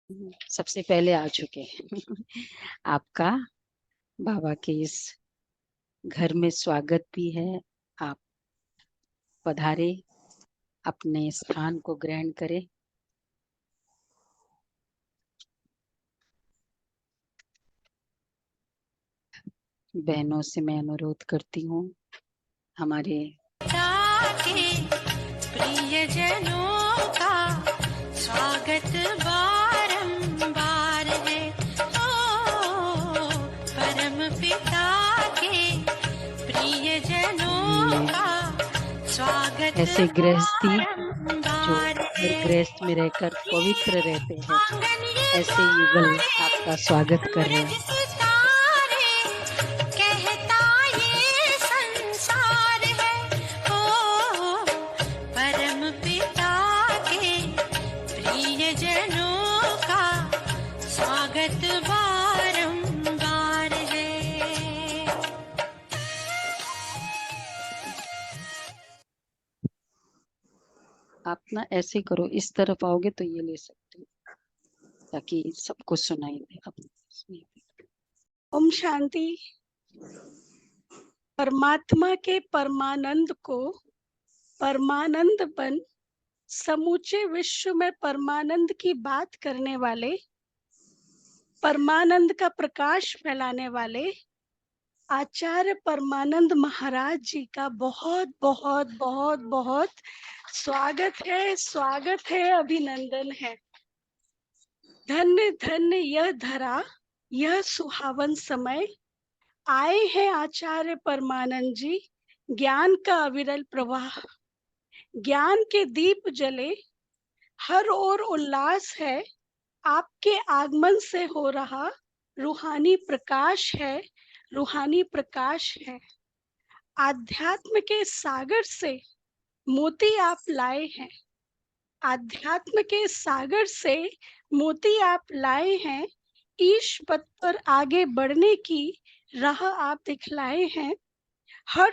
सबसे पहले आ चुके आपका बाबा के इस घर में स्वागत भी है। आप पधारे, अपने स्थान को ग्रहण करें। बहनों से मैं अनुरोध करती हूँ, हमारे प्रियजनों का स्वागत बारंबार है। ओ परम पिता के प्रियजनों का स्वागत ऐसे गृहस्थी जो बारंबार हर है। गृहस्थ में रहकर पवित्र रहते हैं, आंगन ये ऐसे युगल द्वार आपका है, स्वागत कर रहे अमृत हैं। सितारे कहता ये संसार है। ओ परम पिता के प्रियजनों का स्वागत बारंबार है। आप ना ऐसे करो, इस तरफ आओगे तो ये ले सकते हो ताकि सबको सुनाई दे। ओम शांति। परमात्मा के परमानंद को परमानंद बन समूचे विश्व में परमानंद की बात करने वाले, परमानंद का प्रकाश फैलाने वाले आचार्य परमानंद महाराज जी का बहुत बहुत बहुत बहुत स्वागत है, अभिनंदन है। धन्य धन्य यह धरा, यह सुहावन समय, आए हैं आचार्य परमानंद जी, ज्ञान का अविरल प्रवाह, ज्ञान के दीप जले, हर ओर उल्लास है, आपके आगमन से हो रहा रूहानी प्रकाश है, रूहानी प्रकाश है। आध्यात्म के सागर से मोती आप लाए हैं, आध्यात्म के सागर से मोती आप लाए हैं, ईश पथ पर आगे बढ़ने की राह आप दिखलाए हैं। हर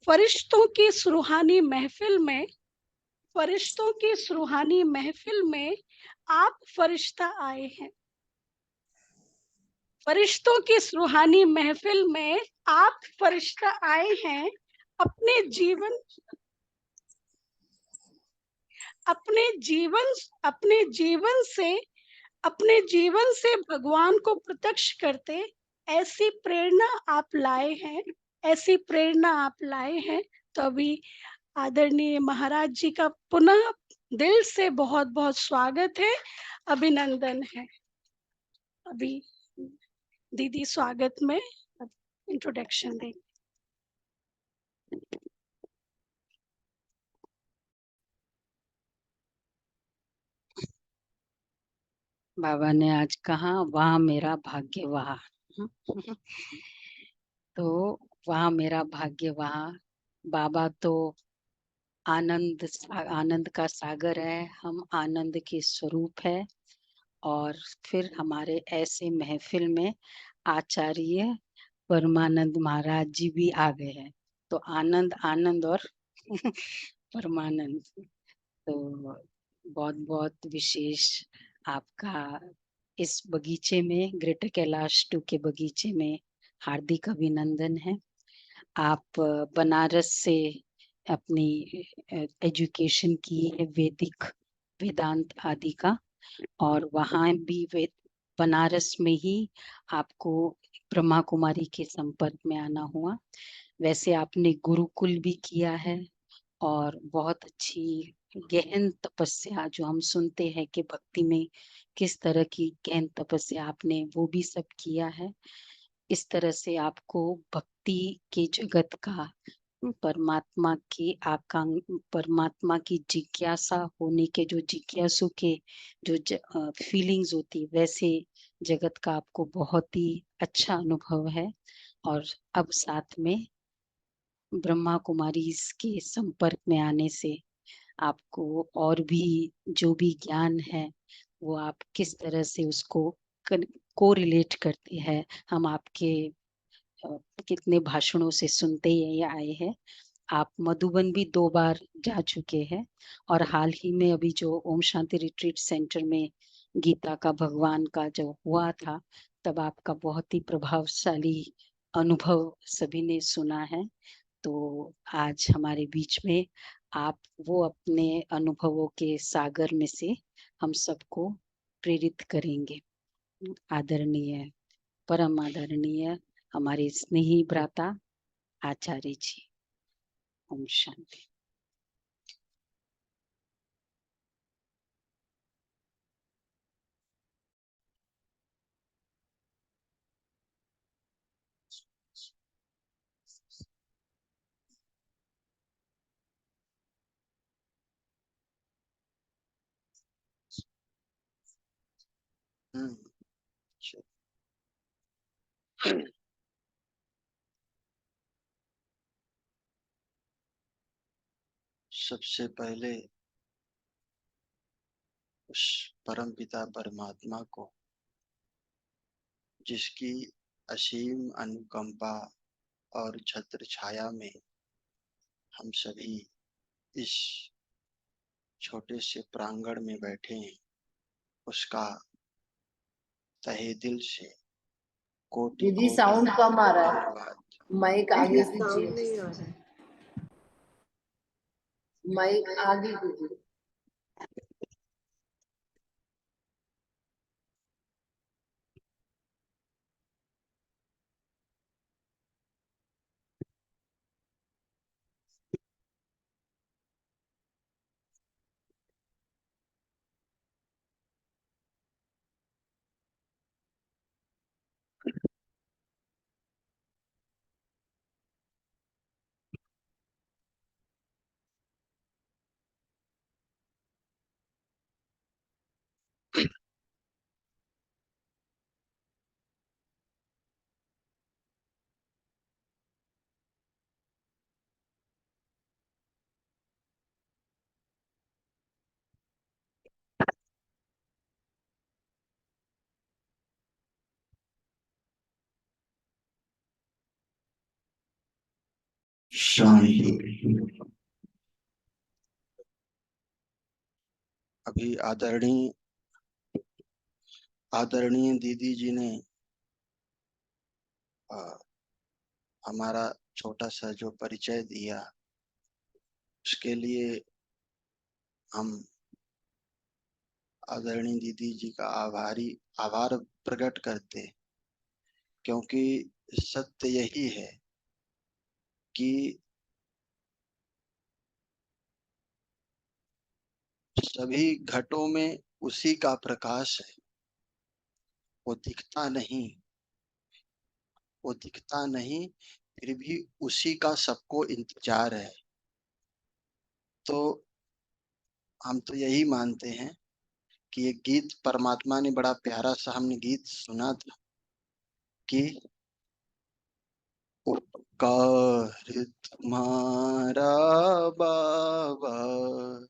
फरिश्तों की सुरूहानी महफिल में, फरिश्तों की सुरूहानी महफिल में आप फरिश्ता आए हैं। फरिश्तों की सुरूहानी महफिल में आप फरिश्ता आए हैं। अपने जीवन अपने जीवन से भगवान को प्रत्यक्ष करते, ऐसी प्रेरणा आप लाए हैं, ऐसी प्रेरणा आप लाए हैं। तो अभी आदरणीय महाराज जी का पुनः दिल से बहुत बहुत स्वागत है, अभिनंदन है। अभी दीदी स्वागत में इंट्रोडक्शन देंगे। बाबा ने आज कहा, वहाँ मेरा भाग्य वहाँ। तो वहाँ मेरा भाग्य वहाँ, बाबा तो आनंद का सागर है, हम आनंद के स्वरूप है। और फिर हमारे ऐसे महफिल में आचार्य परमानंद महाराज जी भी आ गए हैं। तो आनंद आनंद और परमानंद, तो बहुत बहुत विशेष आपका इस बगीचे में, ग्रेटर कैलाश 2 के बगीचे में हार्दिक अभिनंदन है। आप बनारस से अपनी एजुकेशन की है, वैदिक वेदांत आदि का, और वहाँ भी बनारस में ही आपको ब्रह्मा कुमारी के संपर्क में आना हुआ। वैसे आपने गुरुकुल भी किया है और बहुत अच्छी गहन तपस्या, जो हम सुनते हैं कि भक्ति में किस तरह की गहन तपस्या आपने वो भी सब किया है। इस तरह से आपको भक्ति के जगत का, परमात्मा की जिज्ञासा होने के, जो जिज्ञासु के जो फीलिंग्स होती, वैसे जगत का आपको बहुत ही अच्छा अनुभव है। और अब साथ में ब्रह्मा कुमारी के संपर्क में आने से आपको और भी जो भी ज्ञान है वो आप किस तरह से उसको को रिलेट करते हैं। हम आपके कितने भाषणों से सुनते ही आए हैं। आप मधुबन भी 2 बार जा चुके हैं और हाल ही में अभी जो ओम शांति रिट्रीट सेंटर में गीता का भगवान का जब हुआ था तब आपका बहुत ही प्रभावशाली अनुभव सभी ने सुना है। तो आज हमारे बीच में आप वो अपने अनुभवों के सागर में से हम सबको प्रेरित करेंगे। आदरणीय, परम आदरणीय हमारे स्नेही भ्राता आचार्य जी। ओम शांति। सबसे पहले उस परम पिता परमात्मा को, जिसकी असीम अनुकंपा और छत्र छाया में हम सभी इस छोटे से प्रांगण में बैठे हैं, उसका तहे दिल से कोटि दीदी कोटि साउंड कम आ रहा है, धन्यवाद। माइक आगे कीजिए, माइक आगे कीजिए। शांति। अभी आदरणीय दीदी जी ने हमारा छोटा सा जो परिचय दिया, उसके लिए हम आदरणीय दीदी जी का आभार प्रकट करते, क्योंकि सत्य यही है कि सभी घटों में उसी का प्रकाश है। वो दिखता नहीं, फिर भी उसी का सबको इंतजार है। तो हम तो यही मानते हैं कि ये गीत परमात्मा ने बड़ा प्यारा सा हमने गीत सुना था कि उपकार तुम्हारा बाबा,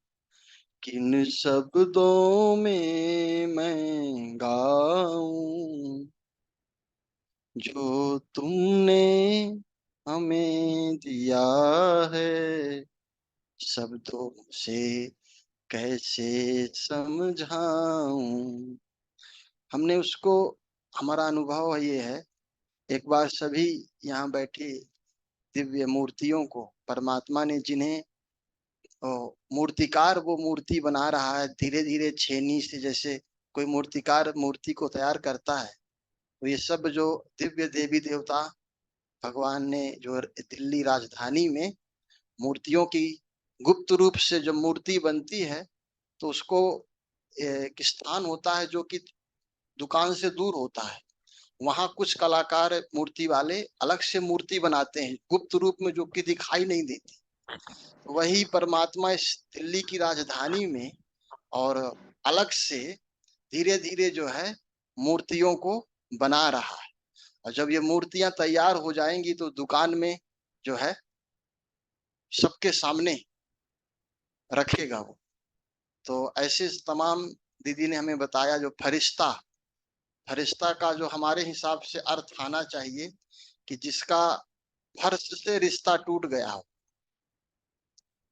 किन शब्दों में मैं गाऊं, जो तुमने हमें दिया है, शब्दों से कैसे समझाऊं। हमने उसको, हमारा अनुभव ये है, एक बार सभी यहाँ बैठी दिव्य मूर्तियों को परमात्मा ने, जिन्हें मूर्तिकार वो मूर्ति बना रहा है धीरे धीरे छेनी से, जैसे कोई मूर्तिकार मूर्ति को तैयार करता है, तो ये सब जो दिव्य देवी देवता भगवान ने जो दिल्ली राजधानी में मूर्तियों की गुप्त रूप से जब मूर्ति बनती है तो उसको एक स्थान होता है जो कि दुकान से दूर होता है, वहां कुछ कलाकार मूर्ति वाले अलग से मूर्ति बनाते हैं गुप्त रूप में, जो कि दिखाई नहीं देती। वही परमात्मा इस दिल्ली की राजधानी में और अलग से धीरे धीरे जो है मूर्तियों को बना रहा है, और जब ये मूर्तियां तैयार हो जाएंगी तो दुकान में जो है सबके सामने रखेगा वो। तो ऐसे तमाम दीदी ने हमें बताया, जो फरिश्ता का जो हमारे हिसाब से अर्थ आना चाहिए कि जिसका फर्श से रिश्ता टूट गया हो,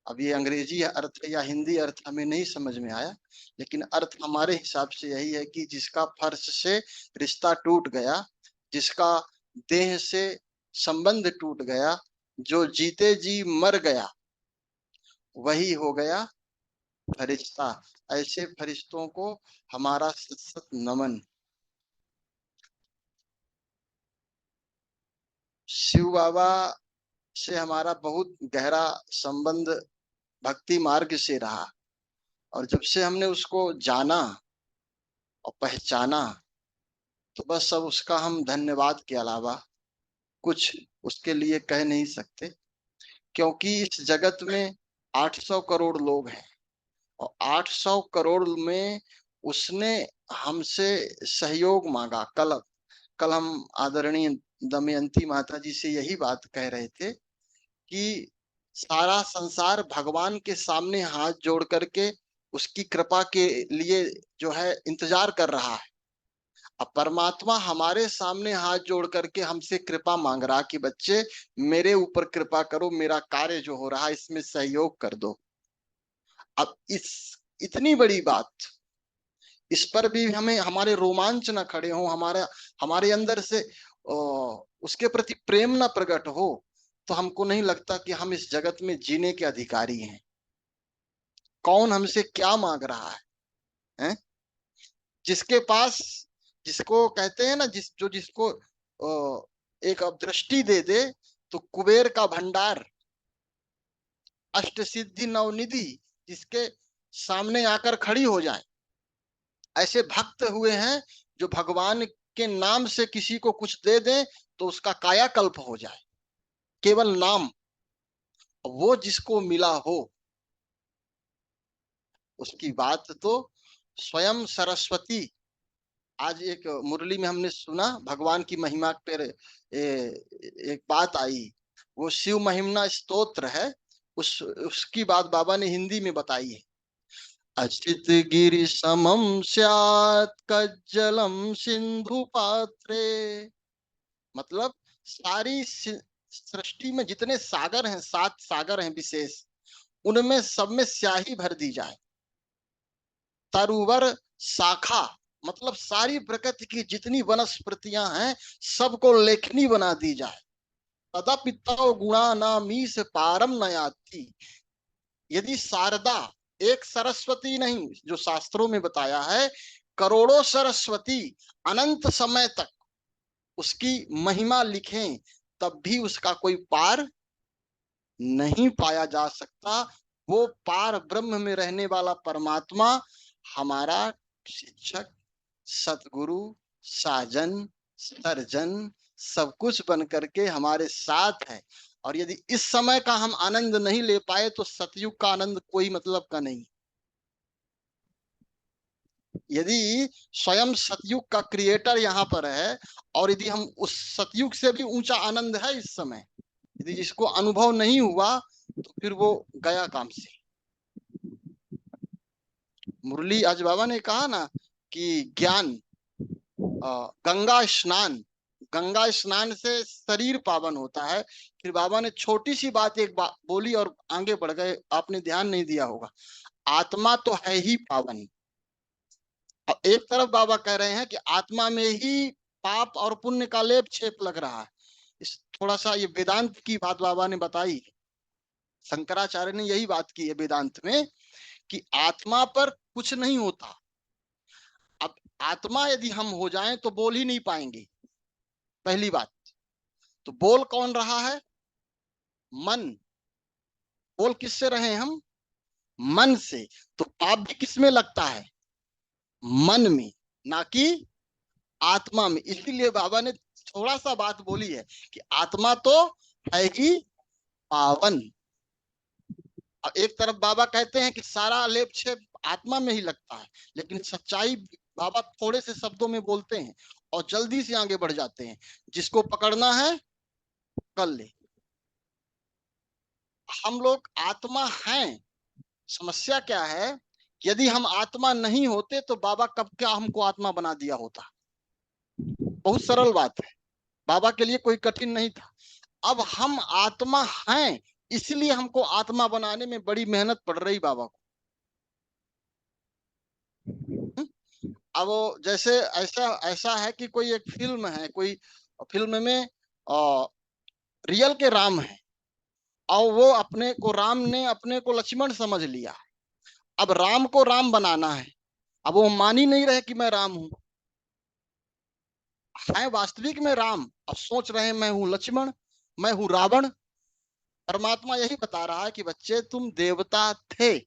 अब ये अंग्रेजी अर्थ या हिंदी अर्थ हमें नहीं समझ में आया, लेकिन अर्थ हमारे हिसाब से यही है कि जिसका फर्श से रिश्ता टूट गया, जिसका देह से संबंध टूट गया, जो जीते जी मर गया, वही हो गया फरिश्ता। ऐसे फरिश्तों को हमारा सत सत नमन। शिव बाबा से हमारा बहुत गहरा संबंध भक्ति मार्ग से रहा, और जब से हमने उसको जाना और पहचाना, तो बस अब उसका हम धन्यवाद के अलावा कुछ उसके लिए कह नहीं सकते, क्योंकि इस जगत में 800 करोड़ लोग हैं, और 800 करोड़ में उसने हमसे सहयोग मांगा। कल हम आदरणीय दमयंती माता जी से यही बात कह रहे थे कि सारा संसार भगवान के सामने हाथ जोड़ करके उसकी कृपा के लिए जो है इंतजार कर रहा है। अब परमात्मा हमारे सामने हाथ जोड़ करके हमसे कृपा मांग रहा कि बच्चे मेरे ऊपर कृपा करो, मेरा कार्य जो हो रहा है इसमें सहयोग कर दो। अब इतनी बड़ी बात, इस पर भी हमें हमारे रोमांच न खड़े हो, हमारे अंदर से उसके प्रति प्रेम न प्रकट हो, तो हमको नहीं लगता कि हम इस जगत में जीने के अधिकारी हैं। कौन हमसे क्या मांग रहा है? जिसके पास, जिसको कहते हैं ना, जिसको एक अब दृष्टि दे दे तो कुबेर का भंडार, अष्ट सिद्धि नवनिधि जिसके सामने आकर खड़ी हो जाए, ऐसे भक्त हुए हैं जो भगवान के नाम से किसी को कुछ दे दें तो उसका कायाकल्प हो जाए, केवल नाम। वो जिसको मिला हो उसकी बात तो स्वयं सरस्वती। आज एक मुरली में हमने सुना, भगवान की महिमा पर एक बात आई, वो शिव महिमा स्तोत्र है, उसकी बात बाबा ने हिंदी में बताई है। अचित गिरि समम स्यात् कज्जलम सिंधु पात्रे। मतलब सारी सृष्टि में जितने सागर हैं, 7 सागर हैं विशेष, उनमें सब में स्याही भर दी जाए। तरुवर शाखा, मतलब सारी प्रकृति की जितनी वनस्पतियां हैं सबको लेखनी बना दी जाए। तदपितो गुणा नामीस पारम नयाति। यदि शारदा, एक सरस्वती नहीं, जो शास्त्रों में बताया है करोड़ों सरस्वती अनंत समय तक उसकी महिमा लिखें, तब भी उसका कोई पार नहीं पाया जा सकता। वो पार ब्रह्म में रहने वाला परमात्मा हमारा शिक्षक, सतगुरु, साजन, सर्जन, सब कुछ बन करके हमारे साथ है। और यदि इस समय का हम आनंद नहीं ले पाए तो सतयुग का आनंद कोई मतलब का नहीं। यदि स्वयं सतयुग का क्रिएटर यहाँ पर है, और यदि हम उस सतयुग से भी ऊंचा आनंद है इस समय, यदि जिसको अनुभव नहीं हुआ तो फिर वो गया काम से। मुरली आज बाबा ने कहा ना कि ज्ञान, गंगा स्नान से शरीर पावन होता है। फिर बाबा ने छोटी सी बात एक बोली और आगे बढ़ गए, आपने ध्यान नहीं दिया होगा। आत्मा तो है ही पावन। अब एक तरफ बाबा कह रहे हैं कि आत्मा में ही पाप और पुण्य का लेप छेप लग रहा है। इस थोड़ा सा ये वेदांत की बात बाबा ने बताई, शंकराचार्य ने यही बात की है वेदांत में कि आत्मा पर कुछ नहीं होता। अब आत्मा यदि हम हो जाएं तो बोल ही नहीं पाएंगे, पहली बात। तो बोल कौन रहा है? मन। बोल किससे रहे हम? मन से। तो पाप भी किसमें लगता है? मन में, ना कि आत्मा में। इसीलिए बाबा ने थोड़ा सा बात बोली है कि आत्मा तो है ही पावन। अब एक तरफ बाबा कहते हैं कि सारा लेप छेप आत्मा में ही लगता है, लेकिन सच्चाई बाबा थोड़े से शब्दों में बोलते हैं और जल्दी से आगे बढ़ जाते हैं। जिसको पकड़ना है कर ले। हम लोग आत्मा हैं। समस्या क्या है, यदि हम आत्मा नहीं होते तो बाबा कब क्या हमको आत्मा बना दिया होता। बहुत सरल बात है, बाबा के लिए कोई कठिन नहीं था। अब हम आत्मा हैं, इसलिए हमको आत्मा बनाने में बड़ी मेहनत पड़ रही बाबा को। अब वो जैसे ऐसा ऐसा है कि कोई एक फिल्म है, कोई फिल्म में रियल के राम है और वो अपने को, राम ने अपने को लक्ष्मण समझ लिया। अब राम को राम बनाना है, अब वो मान ही नहीं रहे कि मैं राम हूं, है वास्तविक में राम, अब सोच रहे हैं मैं हूं लक्ष्मण, मैं हूं रावण। परमात्मा यही बता रहा है कि बच्चे तुम देवता थे,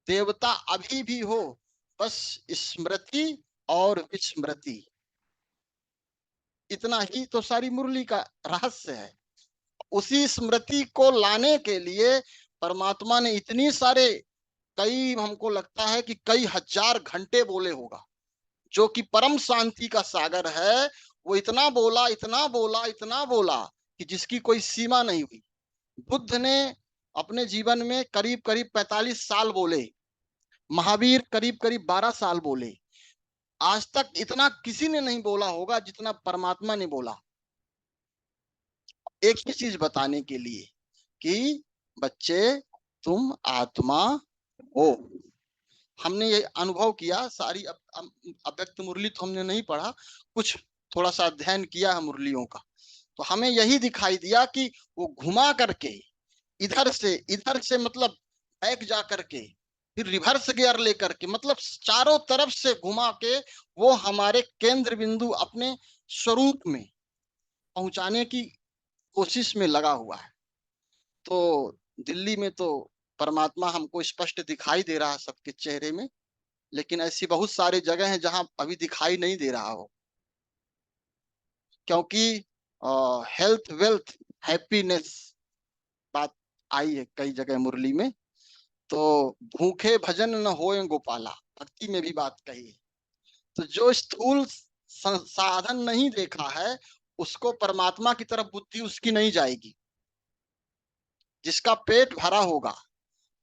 देवता अभी भी हो, बस स्मृति और विस्मृति, इतना ही तो सारी मुरली का रहस्य है। उसी स्मृति को लाने के लिए परमात्मा ने इतनी सारे, कई, हमको लगता है कि कई हजार घंटे बोले होगा। जो कि परम शांति का सागर है, वो इतना बोला, इतना बोला, इतना बोला कि जिसकी कोई सीमा नहीं हुई। बुद्ध ने अपने जीवन में करीब करीब 45 साल बोले, महावीर करीब करीब 12 साल बोले। आज तक इतना किसी ने नहीं बोला होगा जितना परमात्मा ने बोला, एक ही चीज बताने के लिए कि बच्चे तुम आत्मा हो। हमने ये अनुभव किया, सारी अव्यक्त मुरली तो हमने नहीं पढ़ा, कुछ थोड़ा सा अध्ययन किया है मुरलियों का, तो हमें यही दिखाई दिया कि वो घुमा करके इधर से मतलब बैक जा करके, फिर रिवर्स गियर लेकर के, मतलब चारों तरफ से घुमा के वो हमारे केंद्र बिंदु अपने स्वरूप में पहुंचाने की कोशिश में लगा हुआ है। तो दिल्ली में तो परमात्मा हमको स्पष्ट दिखाई दे रहा है सबके चेहरे में, लेकिन ऐसी बहुत सारी जगह हैं जहां अभी दिखाई नहीं दे रहा हो, क्योंकि हेल्थ वेल्थ हैप्पीनेस बात आई है कई जगह मुरली में। तो भूखे भजन न होए गोपाला, भक्ति में भी बात कही है। तो जो स्थूल साधन नहीं देखा है, उसको परमात्मा की तरफ बुद्धि उसकी नहीं जाएगी। जिसका पेट भरा होगा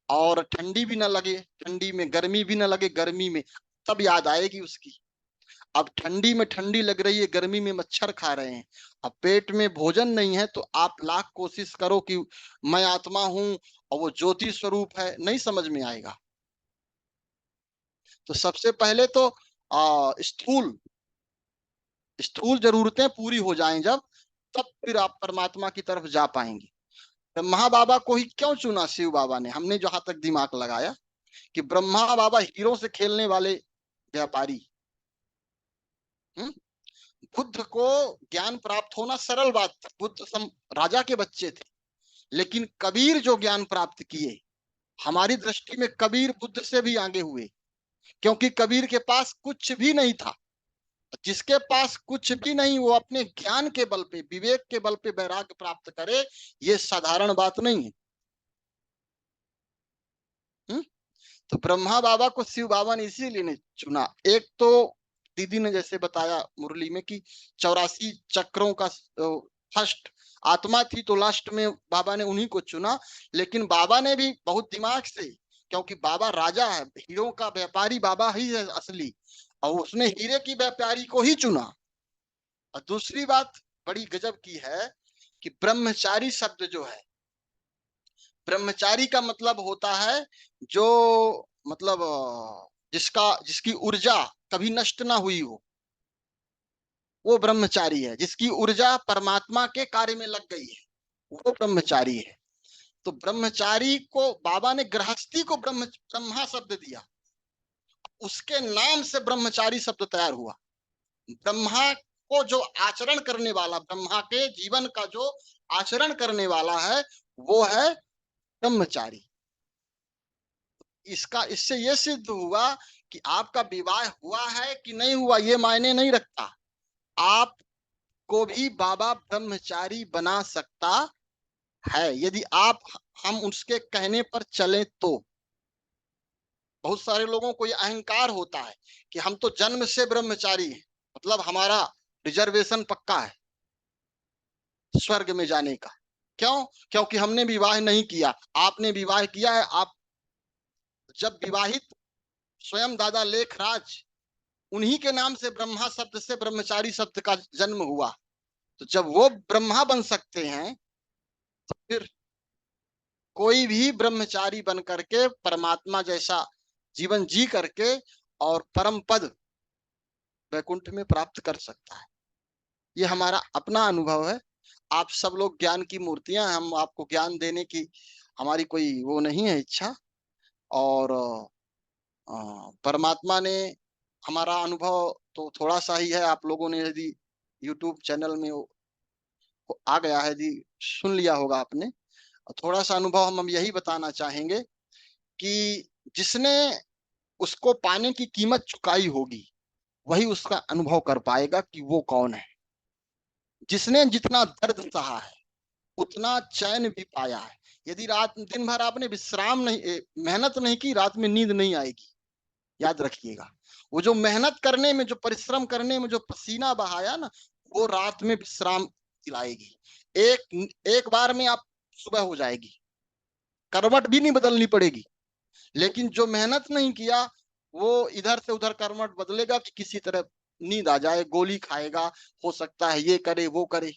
और ठंडी भी ना लगे ठंडी में, गर्मी भी ना लगे गर्मी में, तब याद आएगी उसकी। अब ठंडी में ठंडी लग रही है, गर्मी में मच्छर खा रहे हैं, अब पेट में भोजन नहीं है, तो आप लाख कोशिश करो कि मैं आत्मा हूं और वो ज्योति स्वरूप है, नहीं समझ में आएगा। तो सबसे पहले तो स्थूल स्थूल जरूरतें पूरी हो जाएं जब, तब फिर आप परमात्मा की तरफ जा पाएंगे। ब्रह्मा बाबा को ही क्यों चुना शिव बाबा ने? हमने जहां तक दिमाग लगाया कि ब्रह्मा बाबा हीरो से खेलने वाले व्यापारी, बुद्ध को ज्ञान प्राप्त होना सरल बात थी, बुद्ध राजा के बच्चे थे। लेकिन कबीर जो ज्ञान प्राप्त किए, हमारी दृष्टि में कबीर बुद्ध से भी आगे हुए, क्योंकि कबीर के पास कुछ भी नहीं था। जिसके पास कुछ भी नहीं, वो अपने ज्ञान के बल पे, विवेक के बल पे वैराग्य प्राप्त करे, ये साधारण बात नहीं है। तो ब्रह्मा बाबा को शिव बाबा ने इसीलिए नहीं चुना। एक तो दीदी ने जैसे बताया मुरली में कि 84 चक्रों का फर्स्ट आत्मा थी, तो लास्ट में बाबा ने उन्हीं को चुना। लेकिन बाबा ने भी बहुत दिमाग से, क्योंकि बाबा राजा है, हीरो का व्यापारी बाबा ही है असली, और उसने हीरे की व्यापारी को ही चुना। और दूसरी बात बड़ी गजब की है कि ब्रह्मचारी शब्द जो है, ब्रह्मचारी का मतलब होता है जो, मतलब जिसकी ऊर्जा कभी नष्ट ना हुई हो, वो ब्रह्मचारी है। जिसकी ऊर्जा परमात्मा के कार्य में लग गई है, वो ब्रह्मचारी है। तो ब्रह्मचारी को बाबा ने, गृहस्थी को ब्रह्मा शब्द दिया, उसके नाम से ब्रह्मचारी शब्द तैयार हुआ। ब्रह्मा को जो आचरण करने वाला, ब्रह्मा के जीवन का जो आचरण करने वाला है, वो है ब्रह्मचारी। इससे ये सिद्ध हुआ कि आपका विवाह हुआ है कि नहीं हुआ, ये मायने नहीं रखता, आप को भी बाबा ब्रह्मचारी बना सकता है, यदि हम उसके कहने पर चले तो। बहुत सारे लोगों को ये अहंकार होता है कि हम तो जन्म से ब्रह्मचारी हैं, मतलब हमारा रिजर्वेशन पक्का है स्वर्ग में जाने का। क्यों? क्योंकि हमने विवाह नहीं किया, आपने विवाह किया है। आप जब विवाहित, स्वयं दादा लेखराज, उन्हीं के नाम से ब्रह्मा शब्द से ब्रह्मचारी शब्द का जन्म हुआ। तो जब वो ब्रह्मा बन सकते हैं, तो फिर कोई भी ब्रह्मचारी बन करके परमात्मा जैसा जीवन जी करके और परम पद वैकुंठ में प्राप्त कर सकता है। ये हमारा अपना अनुभव है। आप सब लोग ज्ञान की मूर्तियां हैं, हम आपको ज्ञान देने की हमारी कोई वो नहीं है इच्छा। और परमात्मा ने हमारा अनुभव तो थोड़ा सा ही है। आप लोगों ने यदि यूट्यूब चैनल में वो आ गया है, यदि सुन लिया होगा आपने, थोड़ा सा अनुभव हम यही बताना चाहेंगे कि जिसने उसको पाने की कीमत चुकाई होगी वही उसका अनुभव कर पाएगा कि वो कौन है। जिसने जितना दर्द सहा है उतना चैन भी पाया है। यदि रात दिन भर आपने विश्राम नहीं मेहनत नहीं की, रात में नींद नहीं आएगी। याद रखिएगा, वो जो मेहनत करने में, जो परिश्रम करने में जो पसीना बहाया ना, वो रात में विश्राम दिलाएगी। एक बार में आप सुबह हो जाएगी, करवट भी नहीं बदलनी पड़ेगी। लेकिन जो मेहनत नहीं किया वो इधर से उधर करवट बदलेगा कि किसी तरह नींद आ जाए, गोली खाएगा, हो सकता है ये करे वो करे।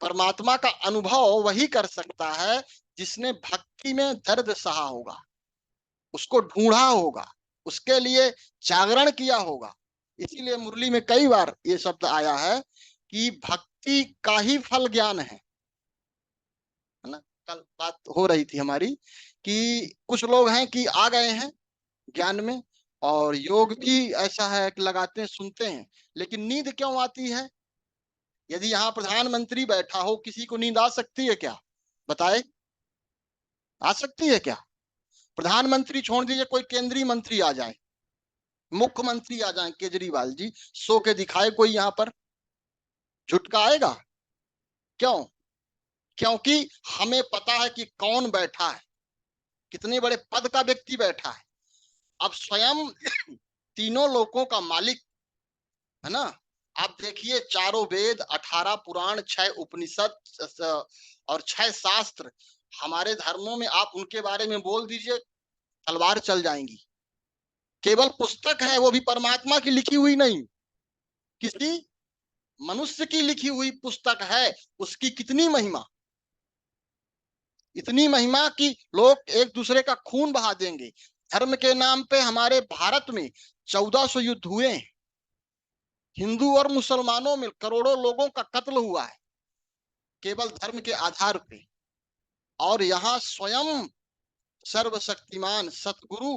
परमात्मा का अनुभव वही कर सकता है जिसने भक्ति में दर्द सहा होगा, उसको ढूंढा होगा, उसके लिए जागरण किया होगा। इसीलिए मुरली में कई बार ये शब्द आया है कि भक्ति का ही फल ज्ञान है ना। कल बात हो रही थी हमारी कि कुछ लोग हैं कि आ गए हैं ज्ञान में, और योग भी ऐसा है कि लगाते हैं, सुनते हैं, लेकिन नींद क्यों आती है? यदि यहाँ प्रधानमंत्री बैठा हो, किसी को नींद आ सकती है क्या? बताए, आ सकती है क्या? प्रधानमंत्री छोड़ दीजिए, कोई केंद्रीय मंत्री आ जाए, मुख्यमंत्री आ जाए, केजरीवाल जी सो के दिखाए, कोई यहाँ पर झुटका आएगा? क्यों? क्योंकि हमें पता है कि कौन बैठा है, कितने बड़े पद का व्यक्ति बैठा है। अब स्वयं तीनों लोकों का मालिक है ना। आप देखिए, चारों वेद, 18 पुराण, 6 उपनिषद और 6 शास्त्र, हमारे धर्मों में आप उनके बारे में बोल दीजिए, तलवार चल जाएंगी। केवल पुस्तक है, वो भी परमात्मा की लिखी हुई नहीं, किसी मनुष्य की लिखी हुई पुस्तक है। उसकी कितनी महिमा, इतनी महिमा कि लोग एक दूसरे का खून बहा देंगे। धर्म के नाम पे हमारे भारत में 1400 युद्ध हुए हैं। हिंदू और मुसलमानों में करोड़ों लोगों का कत्ल हुआ है केवल धर्म के आधार पे। और यहाँ स्वयं सर्वशक्तिमान सतगुरु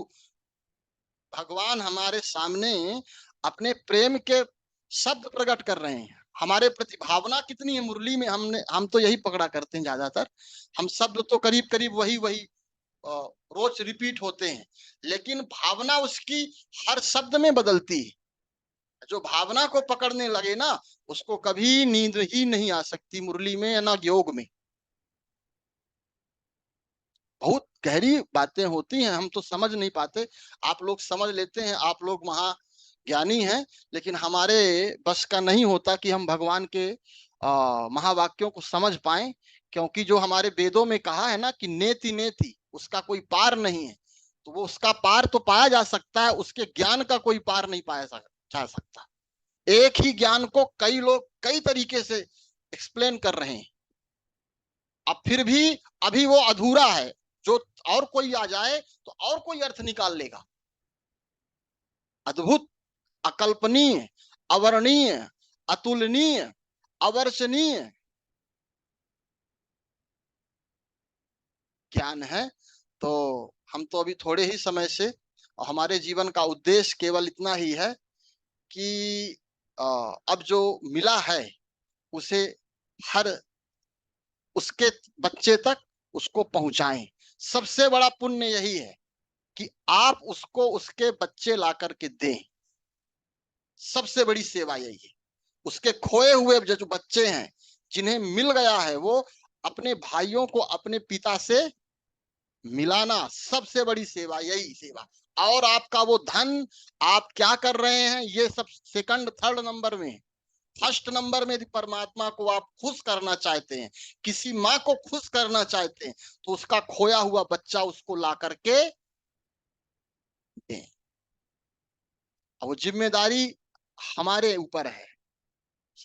भगवान हमारे सामने अपने प्रेम के शब्द प्रकट कर रहे हैं। हमारे प्रति भावना कितनी है मुरली में, हम तो यही पकड़ा करते हैं ज्यादातर। हम शब्द तो करीब करीब वही वही रोज रिपीट होते हैं, लेकिन भावना उसकी हर शब्द में बदलती है। जो भावना को पकड़ने लगे ना, उसको कभी नींद ही नहीं आ सकती मुरली में या ना योग में। बहुत गहरी बातें होती हैं, हम तो समझ नहीं पाते। आप लोग समझ लेते हैं, आप लोग महाज्ञानी हैं, लेकिन हमारे बस का नहीं होता कि हम भगवान के महावाक्यों को समझ पाएं। क्योंकि जो हमारे वेदों में कहा है ना कि नेति नेति, उसका कोई पार नहीं है। तो वो उसका पार तो पाया जा सकता है, उसके ज्ञान का कोई पार नहीं पाया जा सकता। एक ही ज्ञान को कई लोग कई तरीके से एक्सप्लेन कर रहे हैं। अब फिर भी अभी वो अधूरा है। जो और कोई आ जाए तो और कोई अर्थ निकाल लेगा। अद्भुत, अकल्पनीय, अवर्णीय, अतुलनीय, अवर्षणीय ज्ञान है। तो हम तो अभी थोड़े ही समय से, हमारे जीवन का उद्देश्य केवल इतना ही है कि अब जो मिला है उसे हर उसके बच्चे तक उसको पहुंचाएं। सबसे बड़ा पुण्य यही है कि आप उसको उसके बच्चे ला करके दें। सबसे बड़ी सेवा यही है। उसके खोए हुए जो बच्चे हैं, जिन्हें मिल गया है, वो अपने भाइयों को अपने पिता से मिलाना, सबसे बड़ी सेवा यही सेवा। और आपका वो धन, आप क्या कर रहे हैं, ये सब सेकंड थर्ड नंबर में। फर्स्ट नंबर में परमात्मा को आप खुश करना चाहते हैं, किसी माँ को खुश करना चाहते हैं, तो उसका खोया हुआ बच्चा उसको ला करके दें। वो जिम्मेदारी हमारे ऊपर है,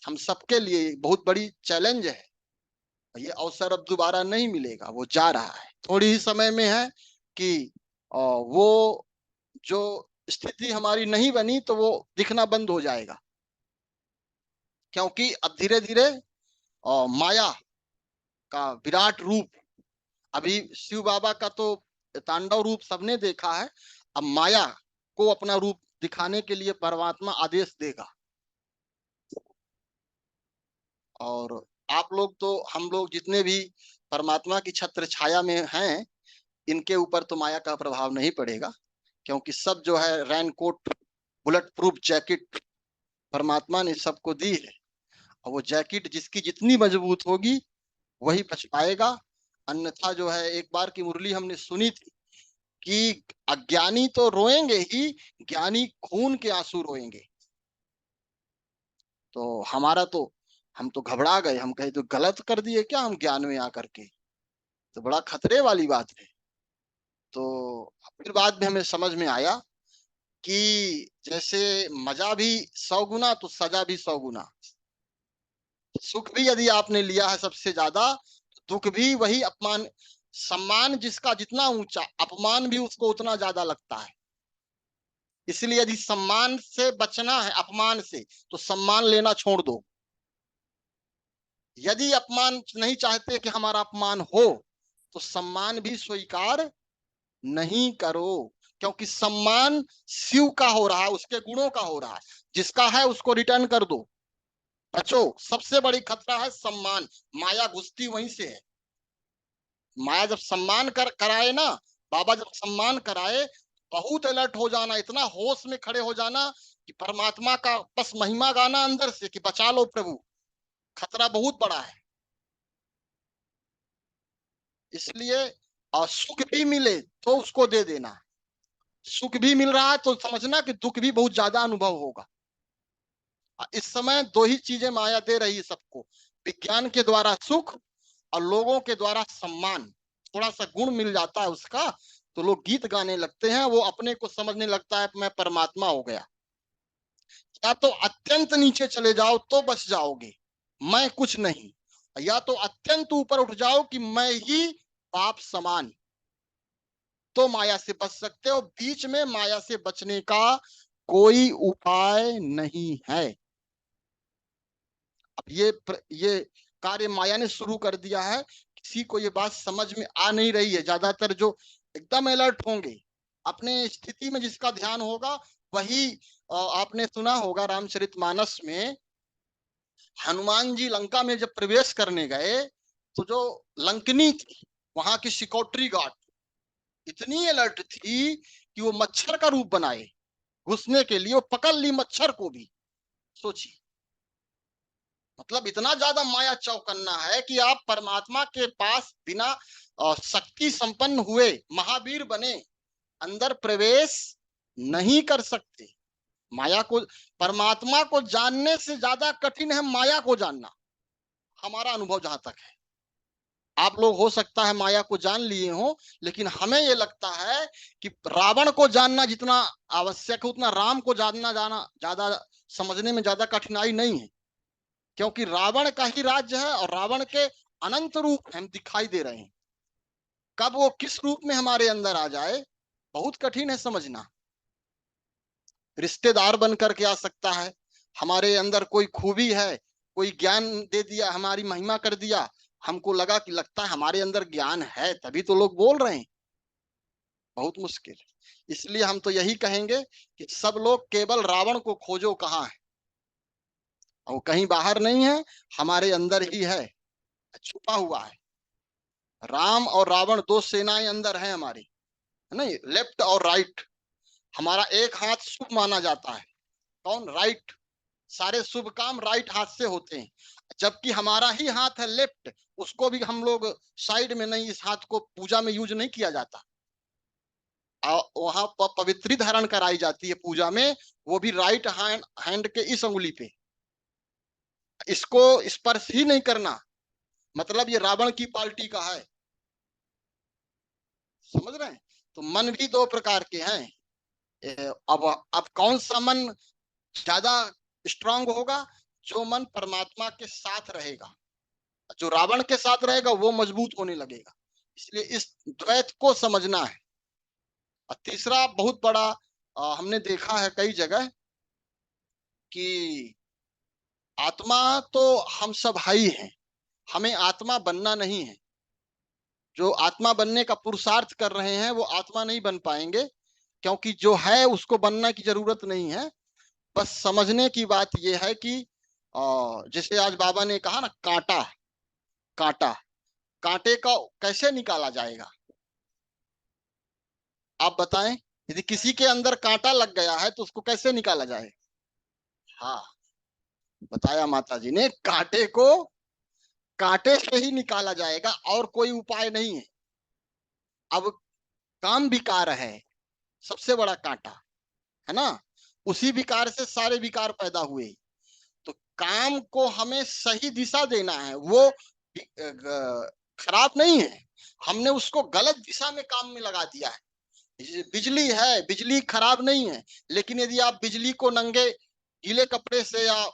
हम सबके लिए बहुत बड़ी चैलेंज है। ये अवसर अब दोबारा नहीं मिलेगा, वो जा रहा है, थोड़ी ही समय में है कि वो जो स्थिति हमारी नहीं बनी तो वो दिखना बंद हो जाएगा, क्योंकि अब धीरे धीरे माया का विराट रूप, अभी शिव बाबा का तो तांडव रूप सबने देखा है, अब माया को अपना रूप दिखाने के लिए परमात्मा आदेश देगा। और आप लोग तो, हम लोग जितने भी परमात्मा की छत्र छाया में हैं, इनके ऊपर तो माया का प्रभाव नहीं पड़ेगा, क्योंकि सब जो है रेनकोट, बुलेट प्रूफ जैकेट परमात्मा ने सबको दी है, और वो जैकेट जिसकी जितनी मजबूत होगी वही बच पाएगा। अन्यथा जो है, एक बार की मुरली हमने सुनी थी कि अज्ञानी तो रोएंगे ही, ज्ञानी खून के आंसू रोएंगे। तो हमारा तो, हम तो घबरा गए, हम कहे तो गलत कर दिए क्या हम ज्ञान में आकर के, तो बड़ा खतरे वाली बात है। तो फिर बाद में हमें समझ में आया कि जैसे मजा भी 100 गुना तो सजा भी 100 गुना। सुख भी यदि आपने लिया है सबसे ज्यादा, दुख भी वही, अपमान, सम्मान जिसका जितना ऊंचा, अपमान भी उसको उतना ज्यादा लगता है। इसलिए यदि सम्मान से बचना है अपमान से, तो सम्मान लेना छोड़ दो। यदि अपमान नहीं चाहते कि हमारा अपमान हो, तो सम्मान भी स्वीकार नहीं करो, क्योंकि सम्मान शिव का हो रहा है, उसके गुणों का हो रहा है, जिसका है उसको रिटर्न कर दो। बचो, सबसे बड़ी खतरा है सम्मान, माया घुसती वहीं से है। माया जब सम्मान कराए ना, बाबा जब सम्मान कराए, बहुत अलर्ट हो जाना, इतना होश में खड़े हो जाना कि परमात्मा का बस महिमा गाना अंदर से कि बचा लो प्रभु, खतरा बहुत बड़ा है। इसलिए सुख भी मिले तो उसको दे देना, सुख भी मिल रहा है तो समझना कि दुख भी बहुत ज्यादा अनुभव होगा। इस समय दो ही चीजें माया दे रही है सबको, विज्ञान के द्वारा सुख और लोगों के द्वारा सम्मान। थोड़ा सा गुण मिल जाता है उसका तो लोग गीत गाने लगते हैं, वो अपने को समझने लगता है मैं परमात्मा हो गया। या तो अत्यंत नीचे चले जाओ तो बच जाओगे, मैं कुछ नहीं, या तो अत्यंत ऊपर उठ जाओ कि मैं ही पाप समान, तो माया से बच सकते हो। बीच में माया से बचने का कोई उपाय नहीं है। अब ये कार्य माया ने शुरू कर दिया है, किसी को ये बात समझ में आ नहीं रही है। ज्यादातर जो एकदम अलर्ट होंगे, अपने स्थिति में जिसका ध्यान होगा वही, आपने सुना होगा रामचरितमानस में, हनुमान जी लंका में जब प्रवेश करने गए तो जो लंकनी थी, वहां की सिक्योरिटी गार्ड इतनी अलर्ट थी कि वो मच्छर का रूप बनाए घुसने के लिए, वो पकड़ ली मच्छर को भी। सोचिए, मतलब इतना ज्यादा माया चौकन्ना है कि आप परमात्मा के पास बिना शक्ति संपन्न हुए महावीर बने अंदर प्रवेश नहीं कर सकते। माया को, परमात्मा को जानने से ज्यादा कठिन है माया को जानना, हमारा अनुभव जहां तक है। आप लोग हो सकता है माया को जान लिए हो, लेकिन हमें ये लगता है कि रावण को जानना जितना आवश्यक है उतना राम को जानना जाना ज्यादा, समझने में ज्यादा कठिनाई नहीं है, क्योंकि रावण का ही राज्य है और रावण के अनंत रूप हम दिखाई दे रहे हैं। कब वो किस रूप में हमारे अंदर आ जाए बहुत कठिन है समझना। रिश्तेदार बन करके आ सकता है, हमारे अंदर कोई खूबी है, कोई ज्ञान दे दिया, हमारी महिमा कर दिया, हमको लगा कि लगता है हमारे अंदर ज्ञान है तभी तो लोग बोल रहे हैं। बहुत मुश्किल। इसलिए हम तो यही कहेंगे कि सब लोग केवल रावण को खोजो कहाँ है, और कहीं बाहर नहीं है, हमारे अंदर ही है, छुपा हुआ है। राम और रावण दो सेनाएं अंदर हैं हमारी, है ना, लेफ्ट और राइट। हमारा एक हाथ शुभ माना जाता है, कौन, राइट। सारे शुभ काम राइट हाथ से होते हैं, जबकि हमारा ही हाथ है लेफ्ट, उसको भी हम लोग साइड में नहीं, इस हाथ को पूजा में यूज नहीं किया जाता। वहां पवित्री धारण कराई जाती है पूजा में, वो भी राइट हैंड के इस अंगुली पे, इसको स्पर्श ही नहीं करना, मतलब ये रावण की पार्टी का है। समझ रहे हैं? तो मन भी दो प्रकार के हैं। अब कौन सा मन ज्यादा स्ट्रांग होगा? जो मन परमात्मा के साथ रहेगा, जो रावण के साथ रहेगा वो मजबूत होने लगेगा। इसलिए इस द्वैत को समझना है। और तीसरा बहुत बड़ा हमने देखा है कई जगह कि आत्मा तो हम सब ही हैं, हमें आत्मा बनना नहीं है। जो आत्मा बनने का पुरुषार्थ कर रहे हैं वो आत्मा नहीं बन पाएंगे, क्योंकि जो है उसको बनने की जरूरत नहीं है। बस समझने की बात यह है कि जैसे आज बाबा ने कहा ना, कांटा, कांटा, कांटे का कैसे निकाला जाएगा, आप बताएं। यदि किसी के अंदर कांटा लग गया है तो उसको कैसे निकाला जाए? हाँ, बताया माता जी ने, कांटे को कांटे से ही निकाला जाएगा, और कोई उपाय नहीं है। अब काम विकार है सबसे बड़ा कांटा, है ना, उसी विकार से सारे विकार पैदा हुए। तो काम को हमें सही दिशा देना है, वो खराब नहीं है, हमने उसको गलत दिशा में काम में लगा दिया है। बिजली है, बिजली खराब नहीं है, लेकिन यदि आप बिजली को नंगे गीले कपड़े से या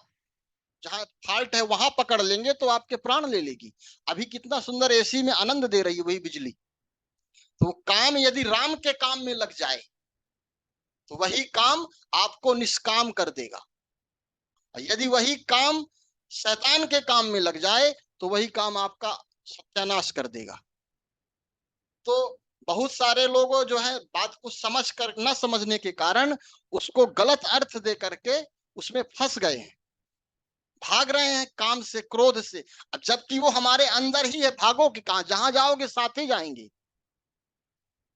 जहां फॉल्ट है वहां पकड़ लेंगे तो आपके प्राण ले लेगी। अभी कितना सुंदर एसी में आनंद दे रही है वही बिजली। तो काम यदि राम के काम में लग जाए तो वही काम आपको निष्काम कर देगा, यदि वही काम शैतान के काम में लग जाए तो वही काम आपका सत्यानाश कर देगा। तो बहुत सारे लोग जो है बात को समझ कर न समझने के कारण उसको गलत अर्थ दे करके उसमें फंस गए हैं, भाग रहे हैं काम से, क्रोध से। अब जबकि वो हमारे अंदर ही है, भागोगे कहां? जहां जाओगे साथ ही जाएंगे।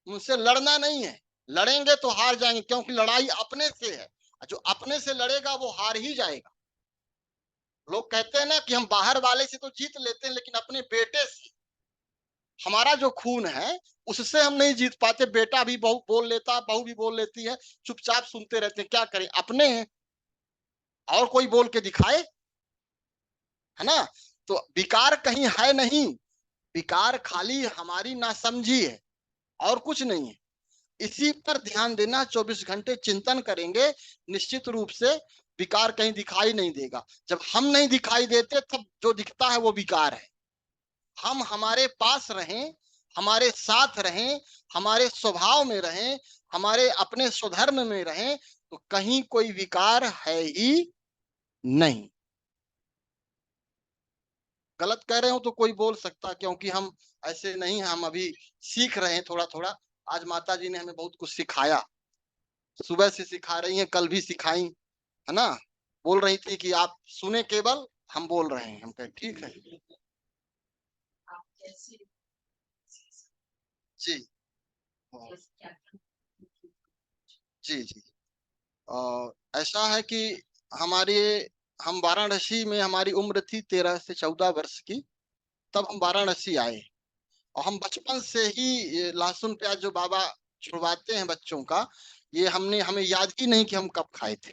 उनसे लड़ना नहीं है, लड़ेंगे तो हार जाएंगे, क्योंकि लड़ाई अपने से है, जो अपने से लड़ेगा वो हार ही जाएगा। लोग कहते हैं ना कि हम बाहर वाले से तो जीत लेते हैं, लेकिन अपने बेटे से, हमारा जो खून है उससे हम नहीं जीत पाते। बेटा भी बहू बोल लेता, बहू भी बोल लेती है, चुपचाप सुनते रहते हैं, क्या करें, अपने हैं। और कोई बोल के दिखाए, है ना। तो विकार कहीं है नहीं, विकार खाली हमारी नासमझी है, और कुछ नहीं है। इसी पर ध्यान देना, 24 घंटे चिंतन करेंगे, निश्चित रूप से विकार कहीं दिखाई नहीं देगा। जब हम नहीं दिखाई देते तब जो दिखता है वो विकार है। हम हमारे पास रहें, हमारे साथ रहें, हमारे स्वभाव में रहें, हमारे अपने स्वधर्म में रहें, तो कहीं कोई विकार है ही नहीं। गलत कह रहे हो तो कोई बोल सकता, क्योंकि हम ऐसे नहीं हैं, हम अभी सीख रहे हैं थोड़ा थोड़ा। आज माता जी ने हमें बहुत कुछ सिखाया, सुबह से सिखा रही हैं, कल भी सिखाई, है ना। बोल रही थी कि आप सुने केवल, हम बोल रहे हैं। हम कहे ठीक है जी। जी जी। ऐसा है कि हमारे हम वाराणसी में, हमारी उम्र थी 13 से 14 वर्ष की, तब हम वाराणसी आए। और हम बचपन से ही ये लहसुन प्याज जो बाबा छुड़वाते हैं बच्चों का, ये हमें याद ही नहीं कि हम कब खाए थे,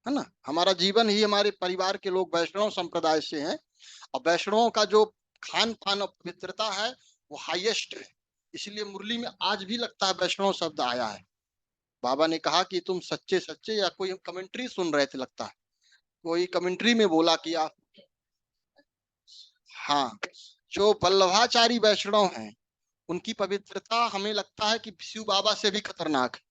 है ना। हमारा जीवन ही, हमारे परिवार के लोग वैष्णव संप्रदाय से हैं, और वैष्णवों का जो खान पान और पवित्रता है वो हाईएस्ट है। इसलिए मुरली में आज भी लगता है वैष्णव शब्द आया है। बाबा ने कहा कि तुम सच्चे सच्चे, या कोई कमेंट्री सुन रहे थे लगता है, कोई कमेंट्री में बोला कि आप, हाँ, जो वल्लभाचारी वैष्णव हैं उनकी पवित्रता हमें लगता है कि शिव बाबा से भी खतरनाक है।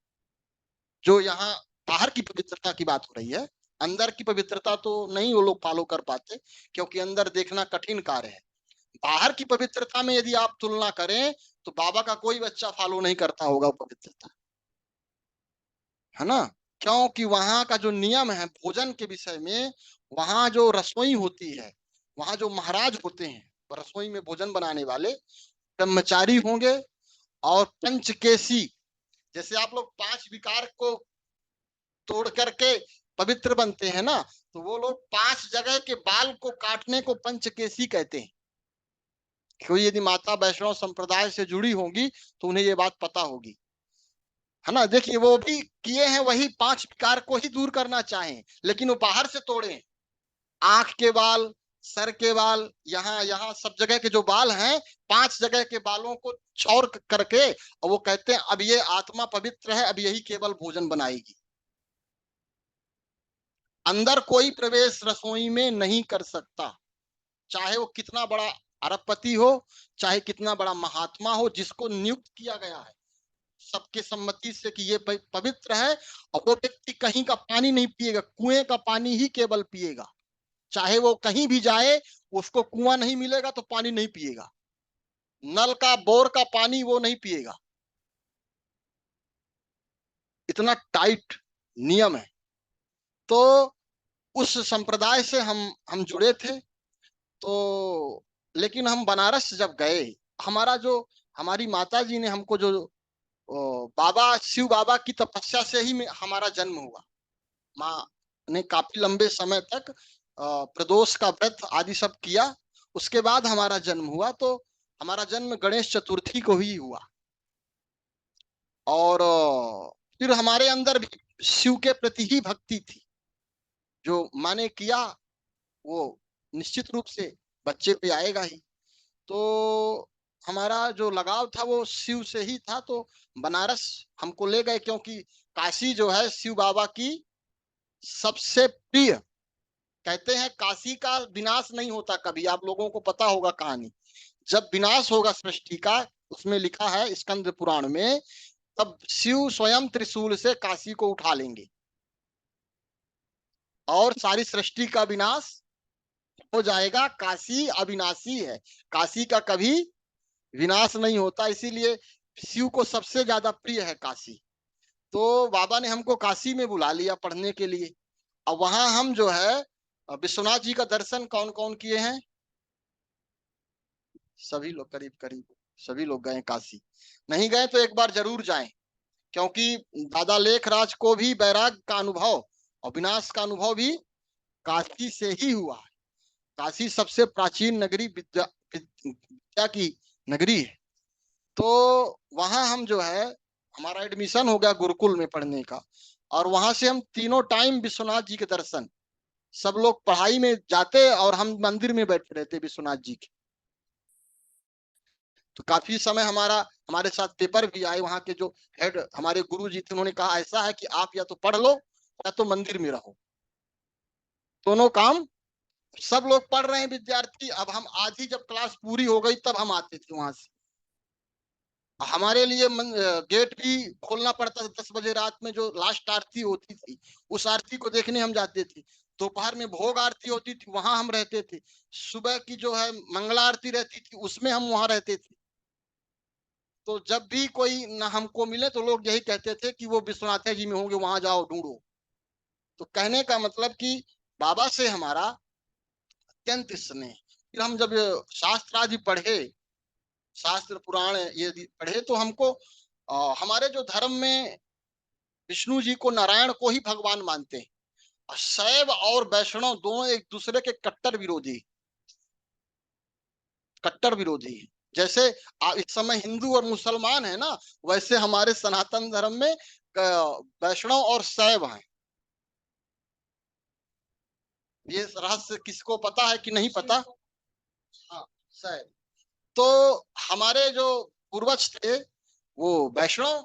जो यहाँ बाहर की पवित्रता की बात हो रही है, अंदर की पवित्रता तो नहीं वो लोग फॉलो कर पाते, क्योंकि अंदर देखना कठिन कार्य है। बाहर की पवित्रता में यदि आप तुलना करें तो बाबा का कोई बच्चा फॉलो नहीं करता होगा वो पवित्रता, है ना। क्योंकि वहां का जो नियम है भोजन के विषय में, वहां जो रसोई होती है, वहां जो महाराज होते हैं रसोई में भोजन बनाने वाले, ब्रह्मचारी होंगे, और पंचकेशी, जैसे आप लोग 5 विकार को तोड़ करके पवित्र बनते हैं ना, तो वो लोग 5 जगह के बाल को काटने को पंचकेशी कहते हैं। कोई यदि माता वैष्णव संप्रदाय से जुड़ी होंगी तो उन्हें ये बात पता होगी, है ना। देखिए वो भी किए हैं, वही 5 विकार को ही दूर करना चाहें, लेकिन वो बाहर से तोड़े। आंख के बाल, सर के बाल, यहाँ यहाँ सब जगह के जो बाल हैं, 5 जगह के बालों को चौर करके, और वो कहते हैं अब ये आत्मा पवित्र है, अब यही केवल भोजन बनाएगी। अंदर कोई प्रवेश रसोई में नहीं कर सकता, चाहे वो कितना बड़ा अरबपति हो, चाहे कितना बड़ा महात्मा हो, जिसको नियुक्त किया गया है सबके सम्मति से कि ये पवित्र है, और वो व्यक्ति कहीं का पानी नहीं पिएगा, कुएं का पानी ही केवल पिएगा। चाहे वो कहीं भी जाए, उसको कुआं नहीं मिलेगा तो पानी नहीं पिएगा, नल का बोर का पानी वो नहीं पिएगा। इतना टाइट नियम है। तो उस संप्रदाय से हम जुड़े थे। तो लेकिन हम बनारस जब गए, हमारी माता जी ने हमको जो बाबा शिव बाबा की तपस्या से ही हमारा जन्म हुआ। माँ ने काफी लंबे समय तक प्रदोष का व्रत आदि सब किया, उसके बाद हमारा जन्म हुआ। तो हमारा जन्म गणेश चतुर्थी को ही हुआ। और फिर हमारे अंदर भी शिव के प्रति ही भक्ति थी। जो माने किया वो निश्चित रूप से बच्चे पे आएगा ही। तो हमारा जो लगाव था वो शिव से ही था। तो बनारस हमको ले गए, क्योंकि काशी जो है शिव बाबा की सबसे प्रिय। कहते हैं काशी का विनाश नहीं होता कभी, आप लोगों को पता होगा कहानी। जब विनाश होगा सृष्टि का, उसमें लिखा है स्कंद पुराण में, तब शिव स्वयं त्रिशूल से काशी को उठा लेंगे और सारी सृष्टि का विनाश हो जाएगा। काशी अविनाशी है, काशी का कभी विनाश नहीं होता, इसीलिए शिव को सबसे ज्यादा प्रिय है काशी। तो बाबा ने हमको काशी में बुला लिया पढ़ने के लिए। अब वहां हम जो है विश्वनाथ जी का दर्शन कौन कौन किए हैं? सभी लोग, करीब करीब सभी लोग गए काशी। नहीं गए तो एक बार जरूर जाएं, क्योंकि दादा लेखराज को भी वैराग का अनुभव और विनाश का अनुभव भी काशी से ही हुआ है। काशी सबसे प्राचीन नगरी, विद्या की नगरी है। तो वहां हम जो है, हमारा एडमिशन हो गया गुरुकुल में पढ़ने का, और वहां से हम तीनों टाइम विश्वनाथ जी के दर्शन, सब लोग पढ़ाई में जाते और हम मंदिर में बैठे रहते विश्वनाथ जी के। तो काफी समय हमारे साथ पेपर भी आए। वहां के जो हेड हमारे गुरु जी थे, उन्होंने कहा ऐसा है कि आप या तो पढ़ लो या तो मंदिर में रहो, दोनों काम। सब लोग पढ़ रहे हैं विद्यार्थी। अब हम आधी जब क्लास पूरी हो गई तब हम आते थे वहां से। हमारे लिए गेट भी खोलना पड़ता था 10 बजे रात में, जो लास्ट आरती होती थी उस आरती को देखने हम जाते थे। दोपहर में भोग आरती होती थी, वहां हम रहते थे। सुबह की जो है मंगला आरती रहती थी, उसमें हम वहां रहते थे। तो जब भी कोई न हमको मिले तो लोग यही कहते थे कि वो विश्वनाथ जी में होंगे, वहां जाओ ढूंढो। तो कहने का मतलब कि बाबा से हमारा अत्यंत स्नेह। फिर हम जब शास्त्र आदि पढ़े, शास्त्र पुराण ये पढ़े, तो हमको हमारे जो धर्म में विष्णु जी को, नारायण को ही भगवान मानते हैं। और शैव और वैष्णव दोनों एक दूसरे के कट्टर विरोधी है। जैसे इस समय हिंदू और मुसलमान है ना, वैसे हमारे सनातन धर्म में वैष्णव और शैव हैं। ये रहस्य किसको पता है कि नहीं पता? हाँ, शैव। तो हमारे जो पूर्वज थे वो वैष्णव,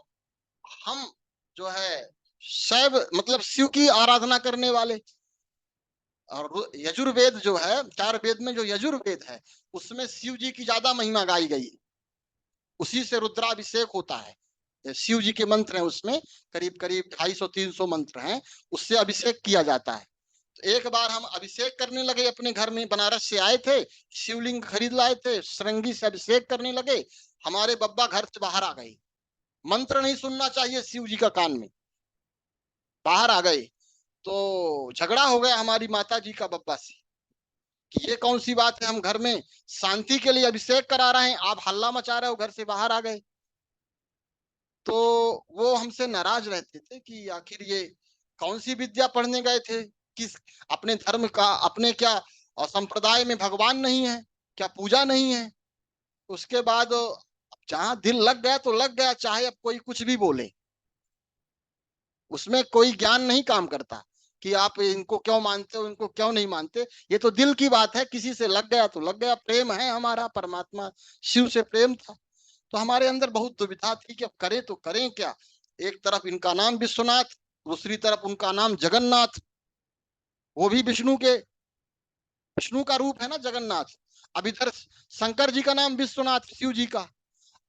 हम जो है शैव, मतलब शिव की आराधना करने वाले। और यजुर्वेद जो है, 4 वेद में जो यजुर्वेद है, उसमें शिव जी की ज्यादा महिमा गाई गई। उसी से रुद्राभिषेक होता है। शिव जी के मंत्र हैं उसमें, करीब करीब 250-300 मंत्र हैं, उससे अभिषेक किया जाता है। तो एक बार हम अभिषेक करने लगे अपने घर में, बनारस से आए थे, शिवलिंग खरीद लाए थे, सरंगी से अभिषेक करने लगे। हमारे बब्बा घर से बाहर आ गए, मंत्र नहीं सुनना चाहिए शिव जी का कान में, बाहर आ गए। तो झगड़ा हो गया हमारी माता जी का बब्बा से कि ये कौन सी बात है, हम घर में शांति के लिए अभिषेक करा रहे हैं, आप हल्ला मचा रहे हो, घर से बाहर आ गए। तो वो हमसे नाराज रहते थे कि आखिर ये कौन सी विद्या पढ़ने गए थे, किस अपने धर्म का, अपने क्या और संप्रदाय में भगवान नहीं है क्या, पूजा नहीं है। उसके बाद जहां दिल लग गया तो लग गया, चाहे अब कोई कुछ भी बोले, उसमें कोई ज्ञान नहीं काम करता कि आप इनको क्यों मानते हो, इनको क्यों नहीं मानते। ये तो दिल की बात है, किसी से लग गया तो लग गया। प्रेम है हमारा, परमात्मा शिव से प्रेम था। तो हमारे अंदर बहुत दुविधा थी कि अब करें तो करें क्या। एक तरफ इनका नाम विश्वनाथ, दूसरी तरफ उनका नाम जगन्नाथ, वो भी विष्णु के विष्णु का रूप है ना जगन्नाथ, अब इधर शंकर जी का नाम विश्वनाथ, शिव जी का।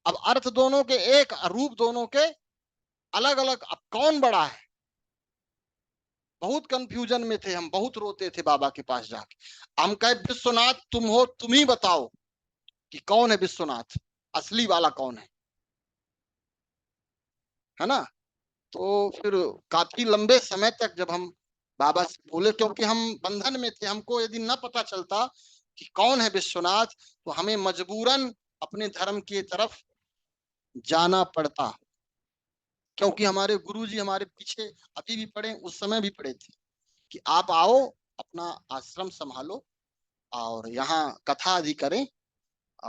अब अर्थ दोनों के एक, रूप दोनों के अलग अलग। अब कौन बड़ा है? बहुत कंफ्यूजन में थे हम, बहुत रोते थे बाबा के पास जाके। हम कहे विश्वनाथ तुम हो, तुम ही बताओ कि कौन है विश्वनाथ, असली वाला कौन है ना। तो फिर काफी लंबे समय तक जब हम बाबा से बोले, क्योंकि हम बंधन में थे, हमको यदि न पता चलता कि कौन है विश्वनाथ तो हमें मजबूरन अपने धर्म की तरफ जाना पड़ता, क्योंकि हमारे गुरुजी हमारे पीछे अभी भी पड़े, उस समय भी पड़े थे कि आप आओ, अपना आश्रम संभालो और यहाँ कथा आदि करें।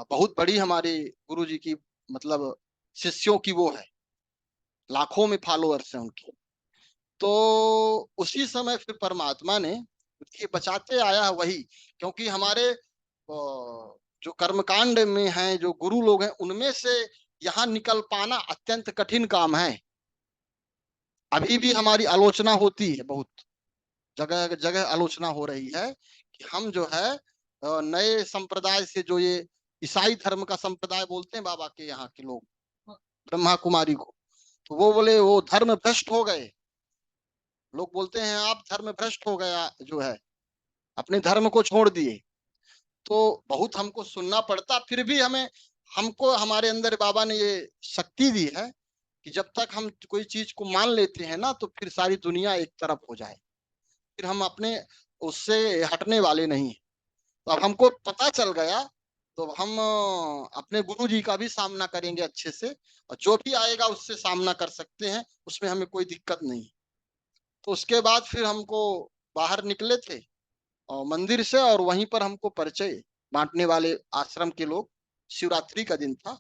बहुत बड़ी हमारे गुरुजी की मतलब शिष्यों की वो है, लाखों में फॉलोअर्स हैं उनके। तो उसी समय फिर परमात्मा ने, ये बचाते आया है वही, क्योंकि हमारे जो कर्मकांड में हैं, जो गुरु लोग हैं, उनमें से यहाँ निकल पाना अत्यंत कठिन काम है। अभी भी हमारी आलोचना होती है, बहुत जगह जगह आलोचना हो रही है कि हम जो है नए संप्रदाय से, जो ये ईसाई धर्म का संप्रदाय बोलते हैं बाबा के यहाँ के लोग, ब्रह्मा कुमारी को, तो वो बोले वो धर्म भ्रष्ट हो गए। लोग बोलते हैं आप धर्म भ्रष्ट हो गया, जो है अपने धर्म को छोड़ दिए। तो बहुत हमको सुनना पड़ता, फिर भी हमें, हमको हमारे अंदर बाबा ने ये शक्ति दी है कि जब तक हम कोई चीज को मान लेते हैं ना, तो फिर सारी दुनिया एक तरफ हो जाए, फिर हम अपने उससे हटने वाले नहीं हैं। तो अब हमको पता चल गया, तो हम अपने गुरु जी का भी सामना करेंगे अच्छे से, और जो भी आएगा उससे सामना कर सकते हैं, उसमें हमें कोई दिक्कत नहीं। तो उसके बाद फिर हमको बाहर निकले थे और मंदिर से, और वहीं पर हमको परिचय बांटने वाले आश्रम के लोग, शिवरात्रि का दिन था,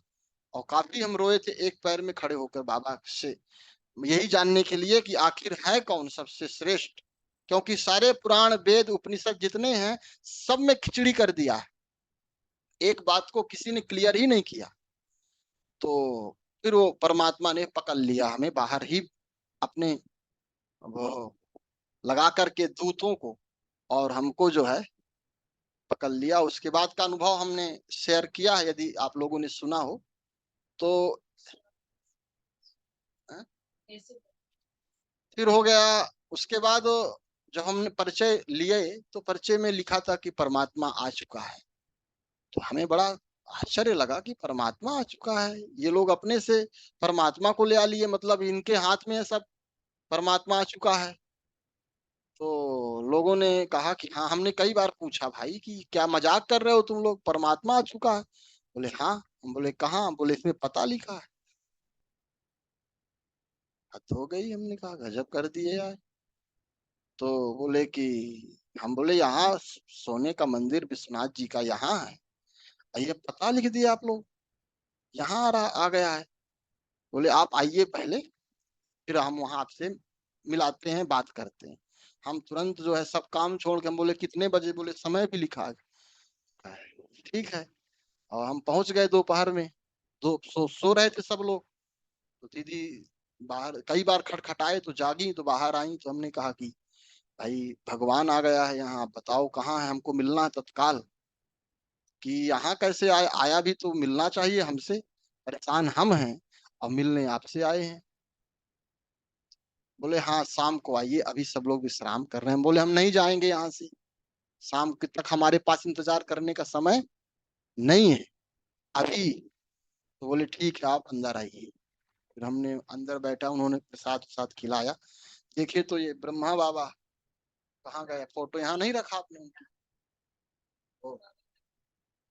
और काफी हम रोए थे एक पैर में खड़े होकर बाबा से, यही जानने के लिए कि आखिर है कौन सबसे श्रेष्ठ। क्योंकि सारे पुराण वेद उपनिषद जितने हैं, सब में खिचड़ी कर दिया है, एक बात को किसी ने क्लियर ही नहीं किया। तो फिर वो परमात्मा ने पकड़ लिया हमें बाहर ही, अपने वो लगा करके दूतों को, और हमको जो है पकड़ लिया। उसके बाद का अनुभव हमने शेयर किया है, यदि आप लोगों ने सुना हो तो। अ, फिर हो गया उसके बाद, जब हमने परिचय लिए तो परिचय में लिखा था कि परमात्मा आ चुका है। तो हमें बड़ा आश्चर्य लगा कि परमात्मा आ चुका है, ये लोग अपने से परमात्मा को ले आ लिए, मतलब इनके हाथ में सब परमात्मा आ चुका है। तो लोगों ने कहा कि हाँ, हमने कई बार पूछा भाई कि क्या मजाक कर रहे हो तुम लोग, परमात्मा आ चुका है? बोले हाँ। हम बोले कहाँ? बोले इसमें पता लिखा है। हद हो गई, हमने कहा गजब कर दिए यार। तो बोले कि, हम बोले यहाँ सोने का मंदिर विश्वनाथ जी का यहाँ है, ये पता लिख दिया आप लोग, यहाँ आ गया है। बोले आप आइए पहले, फिर हम वहां आपसे मिलाते हैं, बात करते हैं। हम तुरंत जो है सब काम छोड़ के, हम बोले कितने बजे? बोले समय भी लिखा है। ठीक है। और हम पहुंच गए दोपहर में, दो सो रहे थे सब लोग। तो दीदी बाहर कई बार खटखटाए तो जागी, तो बाहर आई, तो हमने कहा कि भाई भगवान आ गया है यहाँ, आप बताओ कहाँ है, हमको मिलना है तत्काल। कि यहाँ कैसे आया? आया भी तो मिलना चाहिए हमसे, परेशान हम हैं और मिलने आपसे आए हैं। बोले हाँ शाम को आइए, अभी सब लोग विश्राम कर रहे हैं। बोले हम नहीं जाएंगे यहाँ से, शाम तक हमारे पास इंतजार करने का समय नहीं है अभी। तो बोले ठीक है, आप अंदर आइए। फिर हमने अंदर बैठा, उन्होंने प्रसाद प्रसाद खिलाया। देखे तो ये ब्रह्मा बाबा कहाँ गए, फोटो यहाँ नहीं रखा आपने उनकी? तो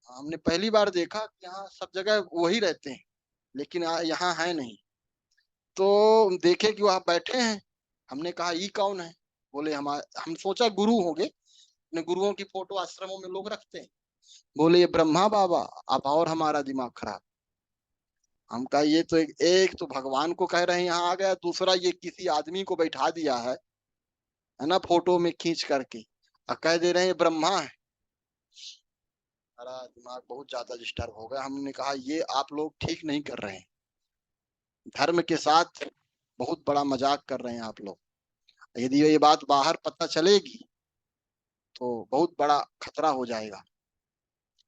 हमने पहली बार देखा कि यहाँ सब जगह वही रहते हैं, लेकिन यहाँ है नहीं। तो देखे कि वहां बैठे हैं। हमने कहा ये कौन है? बोले हम सोचा गुरु होंगे, अपने गुरुओं की फोटो आश्रमों में लोग रखते हैं। बोले ये ब्रह्मा बाबा। अब और हमारा दिमाग खराब। हम कहा ये तो एक तो भगवान को कह रहे हैं यहाँ आ गया, दूसरा ये किसी आदमी को बैठा दिया है ना, फोटो में खींच करके, और कह दे रहे हैं ये ब्रह्मा है। हमारा दिमाग बहुत ज्यादा डिस्टर्ब हो गया। हमने कहा ये आप लोग ठीक नहीं कर रहे हैं, धर्म के साथ बहुत बड़ा मजाक कर रहे हैं आप लोग। यदि ये बात बाहर पता चलेगी तो बहुत बड़ा खतरा हो जाएगा।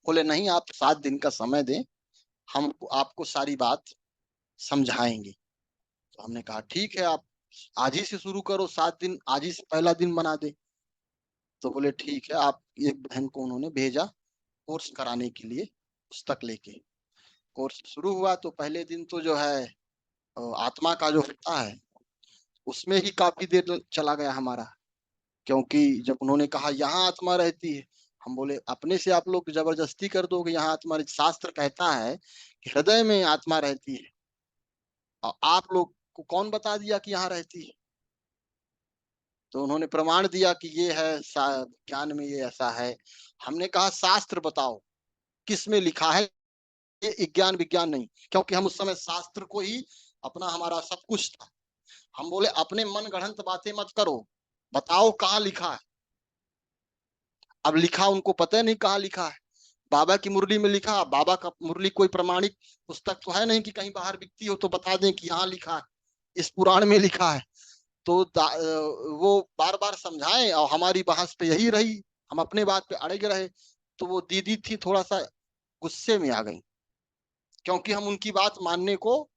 बोले नहीं, आप 7 दिन का समय दें, हम आपको सारी बात समझाएंगे। तो हमने कहा ठीक है, आप आज ही से शुरू करो, 7 दिन आज ही से पहला दिन बना दे। तो बोले ठीक है। आप एक बहन को उन्होंने भेजा कोर्स कराने के लिए, पुस्तक लेके। कोर्स शुरू हुआ तो पहले दिन तो जो है आत्मा का जो होता है उसमें ही काफी देर चला गया हमारा। क्योंकि जब उन्होंने कहा यहाँ आत्मा रहती है, हम बोले अपने से आप लोग जबरदस्ती कर दोगे, यहाँ आत्मा, शास्त्र कहता है कि हृदय में आत्मा रहती है, और आप लोग को कौन बता दिया कि यहाँ रहती है? तो उन्होंने प्रमाण दिया कि ये है ज्ञान में ये ऐसा है। हमने कहा शास्त्र बताओ किस में लिखा है, ये ज्ञान विज्ञान नहीं। क्योंकि हम उस समय शास्त्र को ही अपना हमारा सब कुछ था। हम बोले अपने मन गढ़ंत बातें मत करो, बताओ कहाँ लिखा है। अब लिखा उनको पता नहीं कहाँ लिखा है। बाबा की मुरली में लिखा, बाबा का मुरली कोई प्रमाणिक पुस्तक तो है नहीं कि कहीं बाहर बिकती हो तो बता दें कि यहाँ लिखा है, इस पुराण में लिखा है। तो वो बार बार समझाए और हमारी बहस पे यही रही, हम अपने बात पे अड़े रहे। तो वो दीदी थी थोड़ा सा गुस्से में आ गई, क्योंकि हम उनकी बात मानने को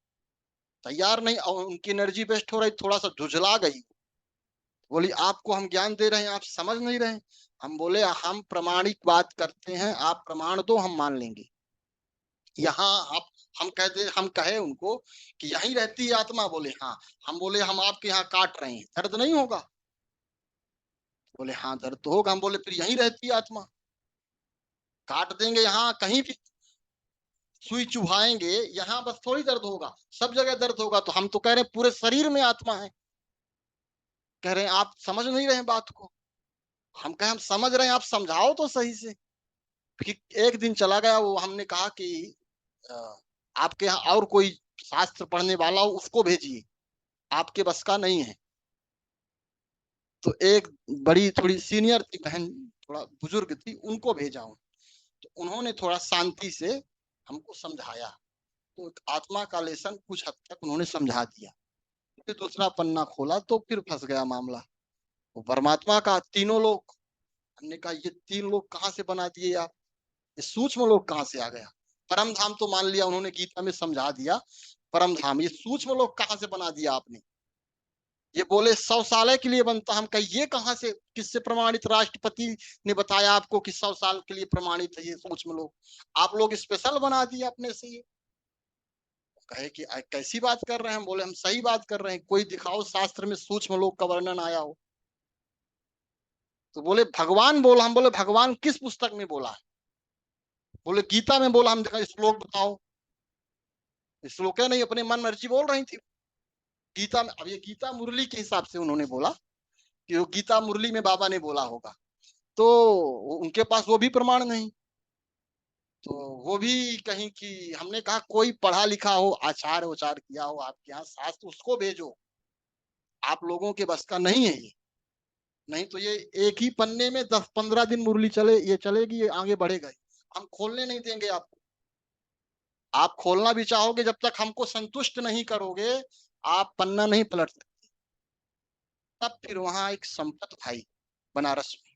तैयार नहीं, और उनकी एनर्जी वेस्ट हो रही, थोड़ा सा झुझला गई। बोली आपको हम ज्ञान दे रहे हैं, आप समझ नहीं रहे। हम बोले हम प्रमाणिक बात करते हैं, आप प्रमाण दो, हम मान लेंगे। यहाँ आप, हम कहे उनको कि यहीं रहती है आत्मा, बोले हाँ। हम बोले हम आपके यहाँ काट रहे हैं, दर्द नहीं होगा? बोले हाँ दर्द तो होगा। हम बोले फिर यहीं रहती है आत्मा, काट देंगे यहाँ कहीं भी सुई चुभाएंगे, यहाँ बस थोड़ी दर्द होगा, सब जगह दर्द होगा। तो हम तो कह रहे हैं पूरे शरीर में आत्मा है। कह रहे हैं आप समझ नहीं रहे बात को। हम कहे हम समझ रहे हैं, आप समझाओ तो सही से। फिर एक दिन चला गया वो, हमने कहा कि आपके यहाँ और कोई शास्त्र पढ़ने वाला हो उसको भेजिए, आपके बस का नहीं है। तो एक बड़ी थोड़ी सीनियर थी बहन, थोड़ा बुजुर्ग थी, उनको भेजा हूं। तो उन्होंने थोड़ा शांति से हमको समझाया। तो आत्मा का लेसन कुछ हद तक उन्होंने समझा दिया। फिर दूसरा पन्ना खोला तो फिर फंस गया मामला। वो परमात्मा का तीनों लोग, हमने कहा ये 3 लोग कहाँ से बना दिए आप, ये सूक्ष्म लोग कहाँ से आ गया? परम धाम तो मान लिया, उन्होंने गीता में समझा दिया परम धाम, ये सूक्ष्म लोग कहाँ से बना दिया आपने? ये बोले शौचालय के लिए बनता। हम कहे ये कहाँ से, किससे प्रमाणित? राष्ट्रपति ने बताया आपको कि 100 साल के लिए प्रमाणित है ये सूक्ष्म लोग, आप लोग स्पेशल बना दिए अपने से ये। कहे कि कैसी बात कर रहे हैं? हम बोले हम सही बात कर रहे हैं, कोई दिखाओ शास्त्र में सूक्ष्म लोग का वर्णन आया हो। तो बोले भगवान बोला। हम बोले भगवान किस पुस्तक में बोला है? बोले गीता में बोला। हम देखा श्लोक बताओ। श्लोक है नहीं, अपने मन मर्जी बोल रही थी गीता में। अब ये गीता मुरली के हिसाब से उन्होंने बोला कि वो गीता मुरली में बाबा ने बोला होगा, तो उनके पास वो भी प्रमाण नहीं। तो वो भी कहीं कि हमने कहा कोई पढ़ा लिखा हो, आचार उचार किया हो आपके यहाँ शास्त्र, उसको भेजो, आप लोगों के बस का नहीं है ये। नहीं तो ये एक ही पन्ने में 10-15 दिन मुरली चले, ये चलेगी, ये आगे बढ़ेगा। हम खोलने नहीं देंगे आपको। आप खोलना भी चाहोगे, जब तक हमको संतुष्ट नहीं करोगे आप पन्ना नहीं पलट सकते। तब फिर वहां एक संपत भाई बनारस में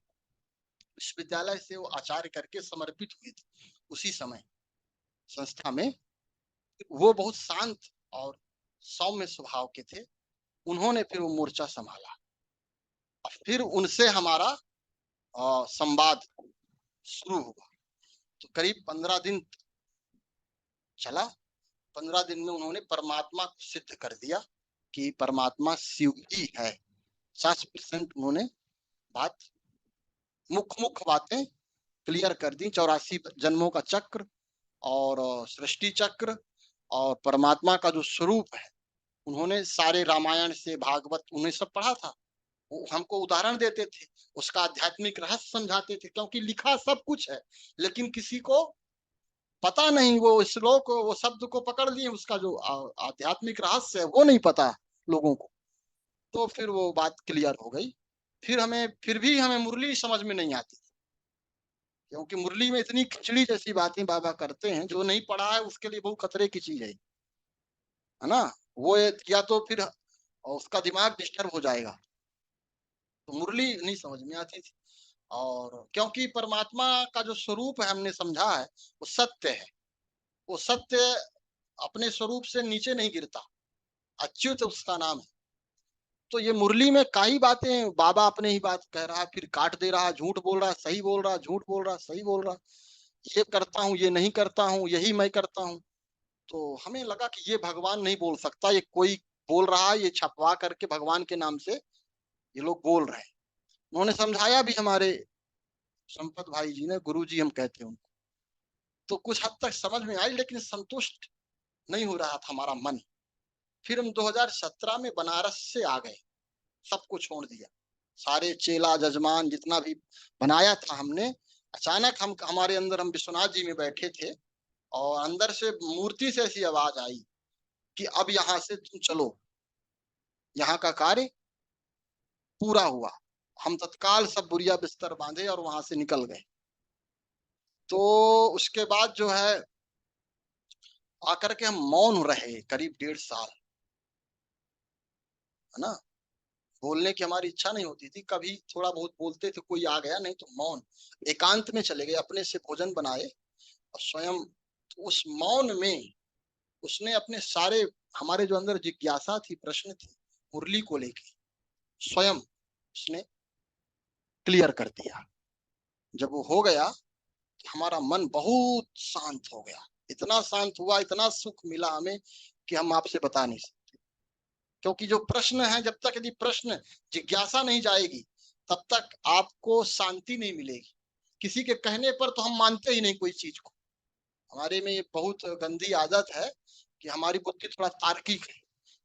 विश्वविद्यालय से वो आचार्य करके समर्पित हुए थे उसी समय संस्था में। वो बहुत शांत और सौम्य स्वभाव के थे। उन्होंने फिर वो मोर्चा संभाला और फिर उनसे हमारा संवाद शुरू हुआ। तो करीब 15 दिन चला। 15 दिन में उन्होंने परमात्मा को सिद्ध कर दिया कि परमात्मा शिव ही है। 50% उन्होंने बात, मुख्य बातें क्लियर कर दी। 84 जन्मों का चक्र और सृष्टि चक्र और परमात्मा का जो स्वरूप है, उन्होंने सारे रामायण से भागवत उन्हें सब पढ़ा था। वो हमको उदाहरण देते थे, उसका आध्यात्मिक रहस्य समझाते थे। क्योंकि लिखा सब कुछ है लेकिन किसी को पता नहीं, वो श्लोक वो शब्द को पकड़ लिए, उसका जो आध्यात्मिक रहस्य है वो नहीं पता लोगों को। तो फिर वो बात क्लियर हो गई। फिर भी हमें मुरली समझ में नहीं आती, क्योंकि मुरली में इतनी खिचड़ी जैसी बातें बाबा करते हैं, जो नहीं पढ़ा है उसके लिए बहुत खतरे की चीज है ना? वो किया तो फिर उसका दिमाग डिस्टर्ब हो जाएगा। तो मुरली नहीं समझ में आती थी। और क्योंकि परमात्मा का जो स्वरूप है हमने समझा है वो सत्य है। वो सत्य अपने स्वरूप से नीचे नहीं गिरता, अच्युत उसका नाम है। तो ये मुरली में कई बातें बाबा अपने ही बात कह रहा है, फिर काट दे रहा, झूठ बोल रहा, सही बोल रहा, झूठ बोल रहा, सही बोल रहा, ये करता हूँ, ये नहीं करता हूँ, यही मैं करता हूँ। तो हमें लगा कि ये भगवान नहीं बोल सकता, ये कोई बोल रहा है, ये छपवा करके भगवान के नाम से ये लोग बोल रहे हैं। उन्होंने समझाया भी हमारे संपत भाई जी ने, गुरु जी हम कहते हैं उनको। तो कुछ हद तक समझ में आई, लेकिन संतुष्ट नहीं हो रहा था हमारा मन। फिर हम 2017 में बनारस से आ गए, सबको छोड़ दिया, सारे चेला जजमान जितना भी बनाया था हमने। अचानक हम हमारे अंदर हम विश्वनाथ जी में बैठे थे और अंदर से मूर्ति से ऐसी आवाज आई कि अब यहाँ से तुम चलो, यहाँ का कार्य पूरा हुआ। हम तत्काल सब बुरिया बिस्तर बांधे और वहां से निकल गए। तो उसके बाद जो है आकर के हम मौन रहे करीब 1.5 साल, है ना। बोलने की हमारी इच्छा नहीं होती थी, कभी थोड़ा बहुत बोलते थे, कोई आ गया, नहीं तो मौन एकांत में चले गए, अपने से भोजन बनाए और स्वयं। तो उस मौन में उसने अपने सारे हमारे जो अंदर जिज्ञासा थी, प्रश्न थे मुरली को लेके, स्वयं उसने क्लियर कर दिया। जब वो हो गया तो हमारा मन बहुत शांत हो गया, इतना शांत हुआ, इतना सुख मिला हमें कि हम आपसे बता नहीं सकते। क्योंकि जो प्रश्न है, जब तक यदि प्रश्न जिज्ञासा नहीं जाएगी तब तक आपको शांति नहीं मिलेगी। किसी के कहने पर तो हम मानते ही नहीं कोई चीज को। हमारे में ये बहुत गंदी आदत है कि हमारी बुद्धि थोड़ा तार्किक है।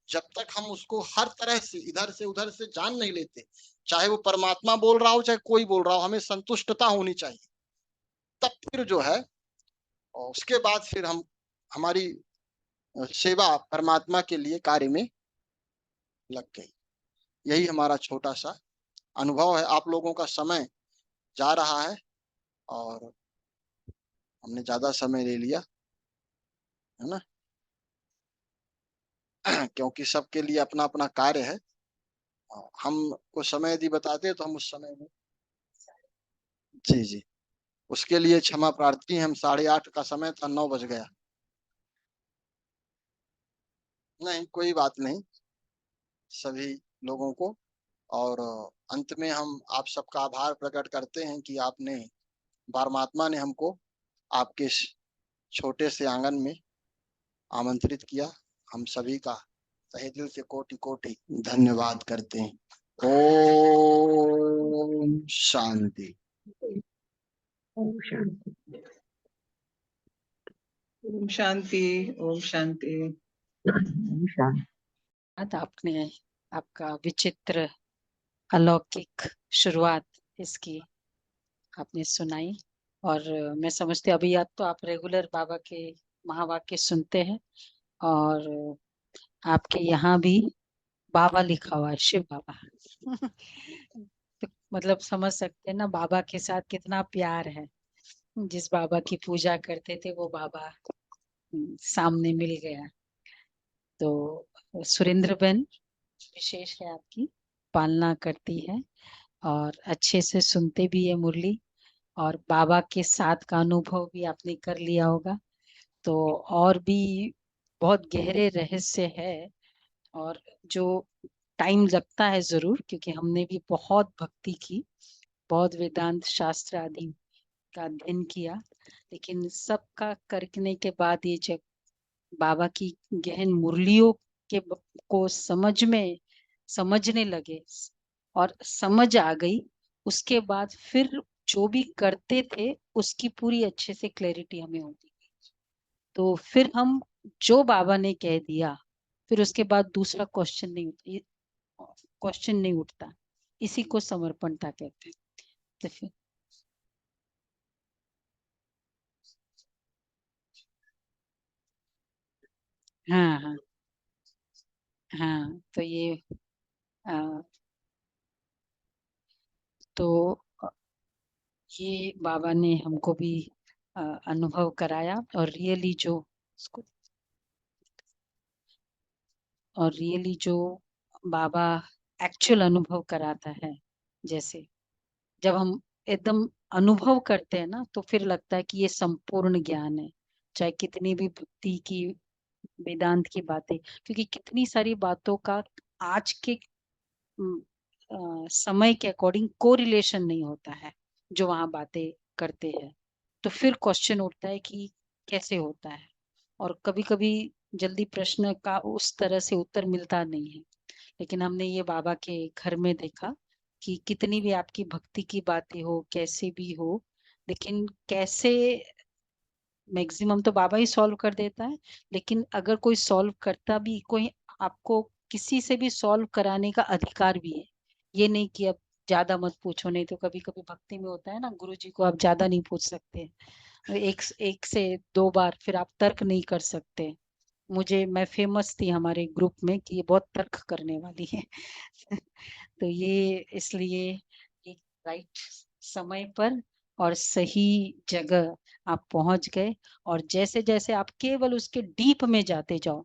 जब तक हम उसको हर तरह से इधर से उधर से जान नहीं लेते, चाहे वो परमात्मा बोल रहा हो चाहे कोई बोल रहा हो, हमें संतुष्टता होनी चाहिए। तब फिर जो है, और उसके बाद फिर हम हमारी सेवा परमात्मा के लिए कार्य में लग गई। यही हमारा छोटा सा अनुभव है। आप लोगों का समय जा रहा है और हमने ज्यादा समय ले लिया, है ना। क्योंकि सबके लिए अपना अपना कार्य है। हमको समय यदि बताते तो हम उस समय में, जी जी, उसके लिए क्षमा प्रार्थी हैं। हम 8:30 का समय था, 9 बज गया। नहीं कोई बात नहीं, सभी लोगों को। और अंत में हम आप सबका आभार प्रकट करते हैं कि आपने, परमात्मा ने हमको आपके इस छोटे से आंगन में आमंत्रित किया। हम सभी का तहे दिल से कोटि कोटि धन्यवाद करते हैं। ओम शांति। ओम शांति। ओम शांति। ओम शांति। ओम शांति। बात आपने, आपका विचित्र अलौकिक शुरुआत इसकी आपने सुनाई। और मैं समझती अभी आप तो आप रेगुलर बाबा के महावाक्य सुनते हैं, और आपके यहाँ भी बाबा लिखा हुआ है, शिव बाबा। तो मतलब समझ सकते हैं ना बाबा के साथ कितना प्यार है। जिस बाबा की पूजा करते थे वो बाबा सामने मिल गया। तो सुरेंद्र बेन विशेष है, आपकी पालना करती है और अच्छे से सुनते भी है मुरली, और बाबा के साथ का अनुभव भी आपने कर लिया होगा। तो और भी बहुत गहरे रहस्य है, और जो टाइम लगता है जरूर, क्योंकि हमने भी बहुत भक्ति की, बहुत वेदांत शास्त्र आदि का अध्ययन किया, लेकिन सबका करने के बाद ये जब बाबा की गहन मुरलियों के को समझने लगे और समझ आ गई, उसके बाद फिर जो भी करते थे उसकी पूरी अच्छे से क्लैरिटी हमें होती। तो फिर हम जो बाबा ने कह दिया, फिर उसके बाद दूसरा क्वेश्चन नहीं उठता। इसी को समर्पणता कहते हैं। तो फिर हाँ हाँ हाँ, तो ये आ, तो ये बाबा ने हमको भी अनुभव कराया, और रियली जो बाबा एक्चुअल अनुभव कराता है, जैसे जब हम एकदम अनुभव करते हैं ना, तो फिर लगता है कि ये संपूर्ण ज्ञान है। चाहे कितनी भी भक्ति की, वेदांत की बातें, क्योंकि कितनी सारी बातों का आज के समय के अकॉर्डिंग कोरिलेशन नहीं होता है जो वहां बातें करते हैं। तो फिर क्वेश्चन उठता है कि कैसे होता है, और कभी कभी जल्दी प्रश्न का उस तरह से उत्तर मिलता नहीं है। लेकिन हमने ये बाबा के घर में देखा कि कितनी भी आपकी भक्ति की बातें हो, कैसे भी हो, लेकिन कैसे मैक्सिमम तो बाबा ही सॉल्व कर देता है। लेकिन अगर कोई सॉल्व करता भी, कोई आपको किसी से भी सॉल्व कराने का अधिकार भी है। ये नहीं कि अब ज्यादा मत पूछो, नहीं तो कभी कभी भक्ति में होता है ना, गुरु जी को आप ज्यादा नहीं पूछ सकते, एक से दो बार, फिर आप तर्क नहीं कर सकते। मैं फेमस थी हमारे ग्रुप में कि ये बहुत तर्क करने वाली है। तो ये इसलिए एक राइट समय पर और सही जगह आप पहुंच गए, और जैसे जैसे आप केवल उसके डीप में जाते जाओ,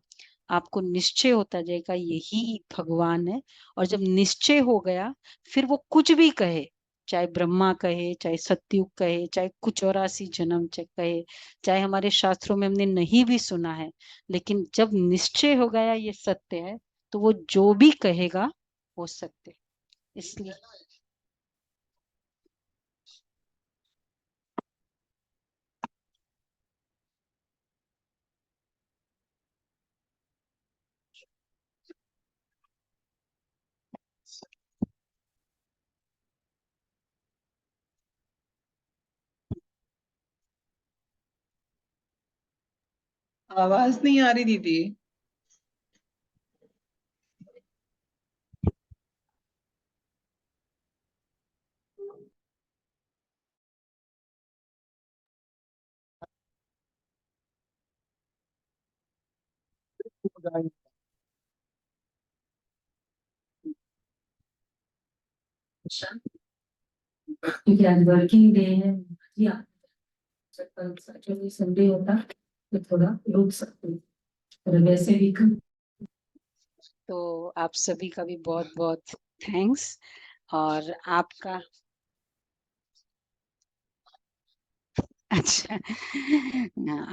आपको निश्चय होता जाएगा यही भगवान है। और जब निश्चय हो गया, फिर वो कुछ भी कहे, चाहे ब्रह्मा कहे, चाहे सतयुग कहे, चाहे कुछ 84 जन्म कहे, चाहे हमारे शास्त्रों में हमने नहीं भी सुना है, लेकिन जब निश्चय हो गया ये सत्य है, तो वो जो भी कहेगा वो सत्य है। इसलिए आवाज नहीं आ रही दीदी। क्योंकि आज वर्किंग डे है या सैटरडे संडे होता तो थोड़ा रुक सकते, और वैसे भी तो आप सभी का भी बहुत बहुत थैंक्स। और आपका अच्छा,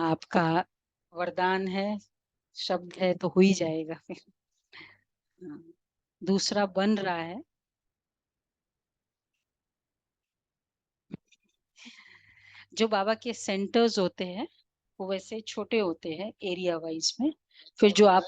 आपका वरदान है, शब्द है, तो हो ही जाएगा फिर। हाँ, दूसरा बन रहा है। जो बाबा के सेंटर्स होते हैं वो वैसे छोटे होते हैं एरिया वाइज में। फिर जो आप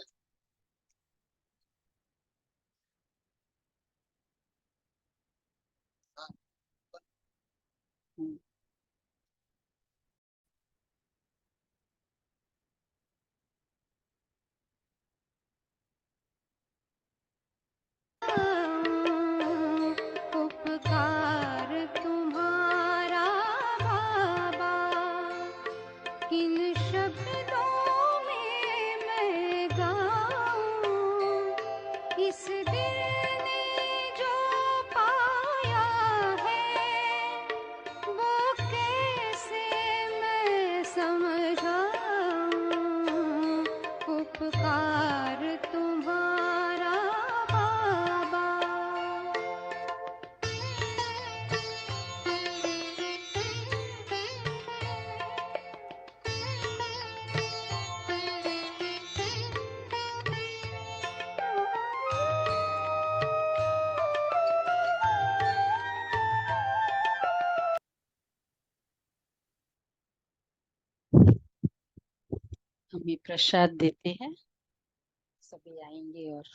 उपकार तुम्हारा बाबा, किन शब्दों में मैं गाऊं, इस दिल ने जो पाया है वो कैसे मैं समझाऊं। उपकार तुम्हारा बाबा। हमें प्रसाद देते हैं, सभी आएंगे और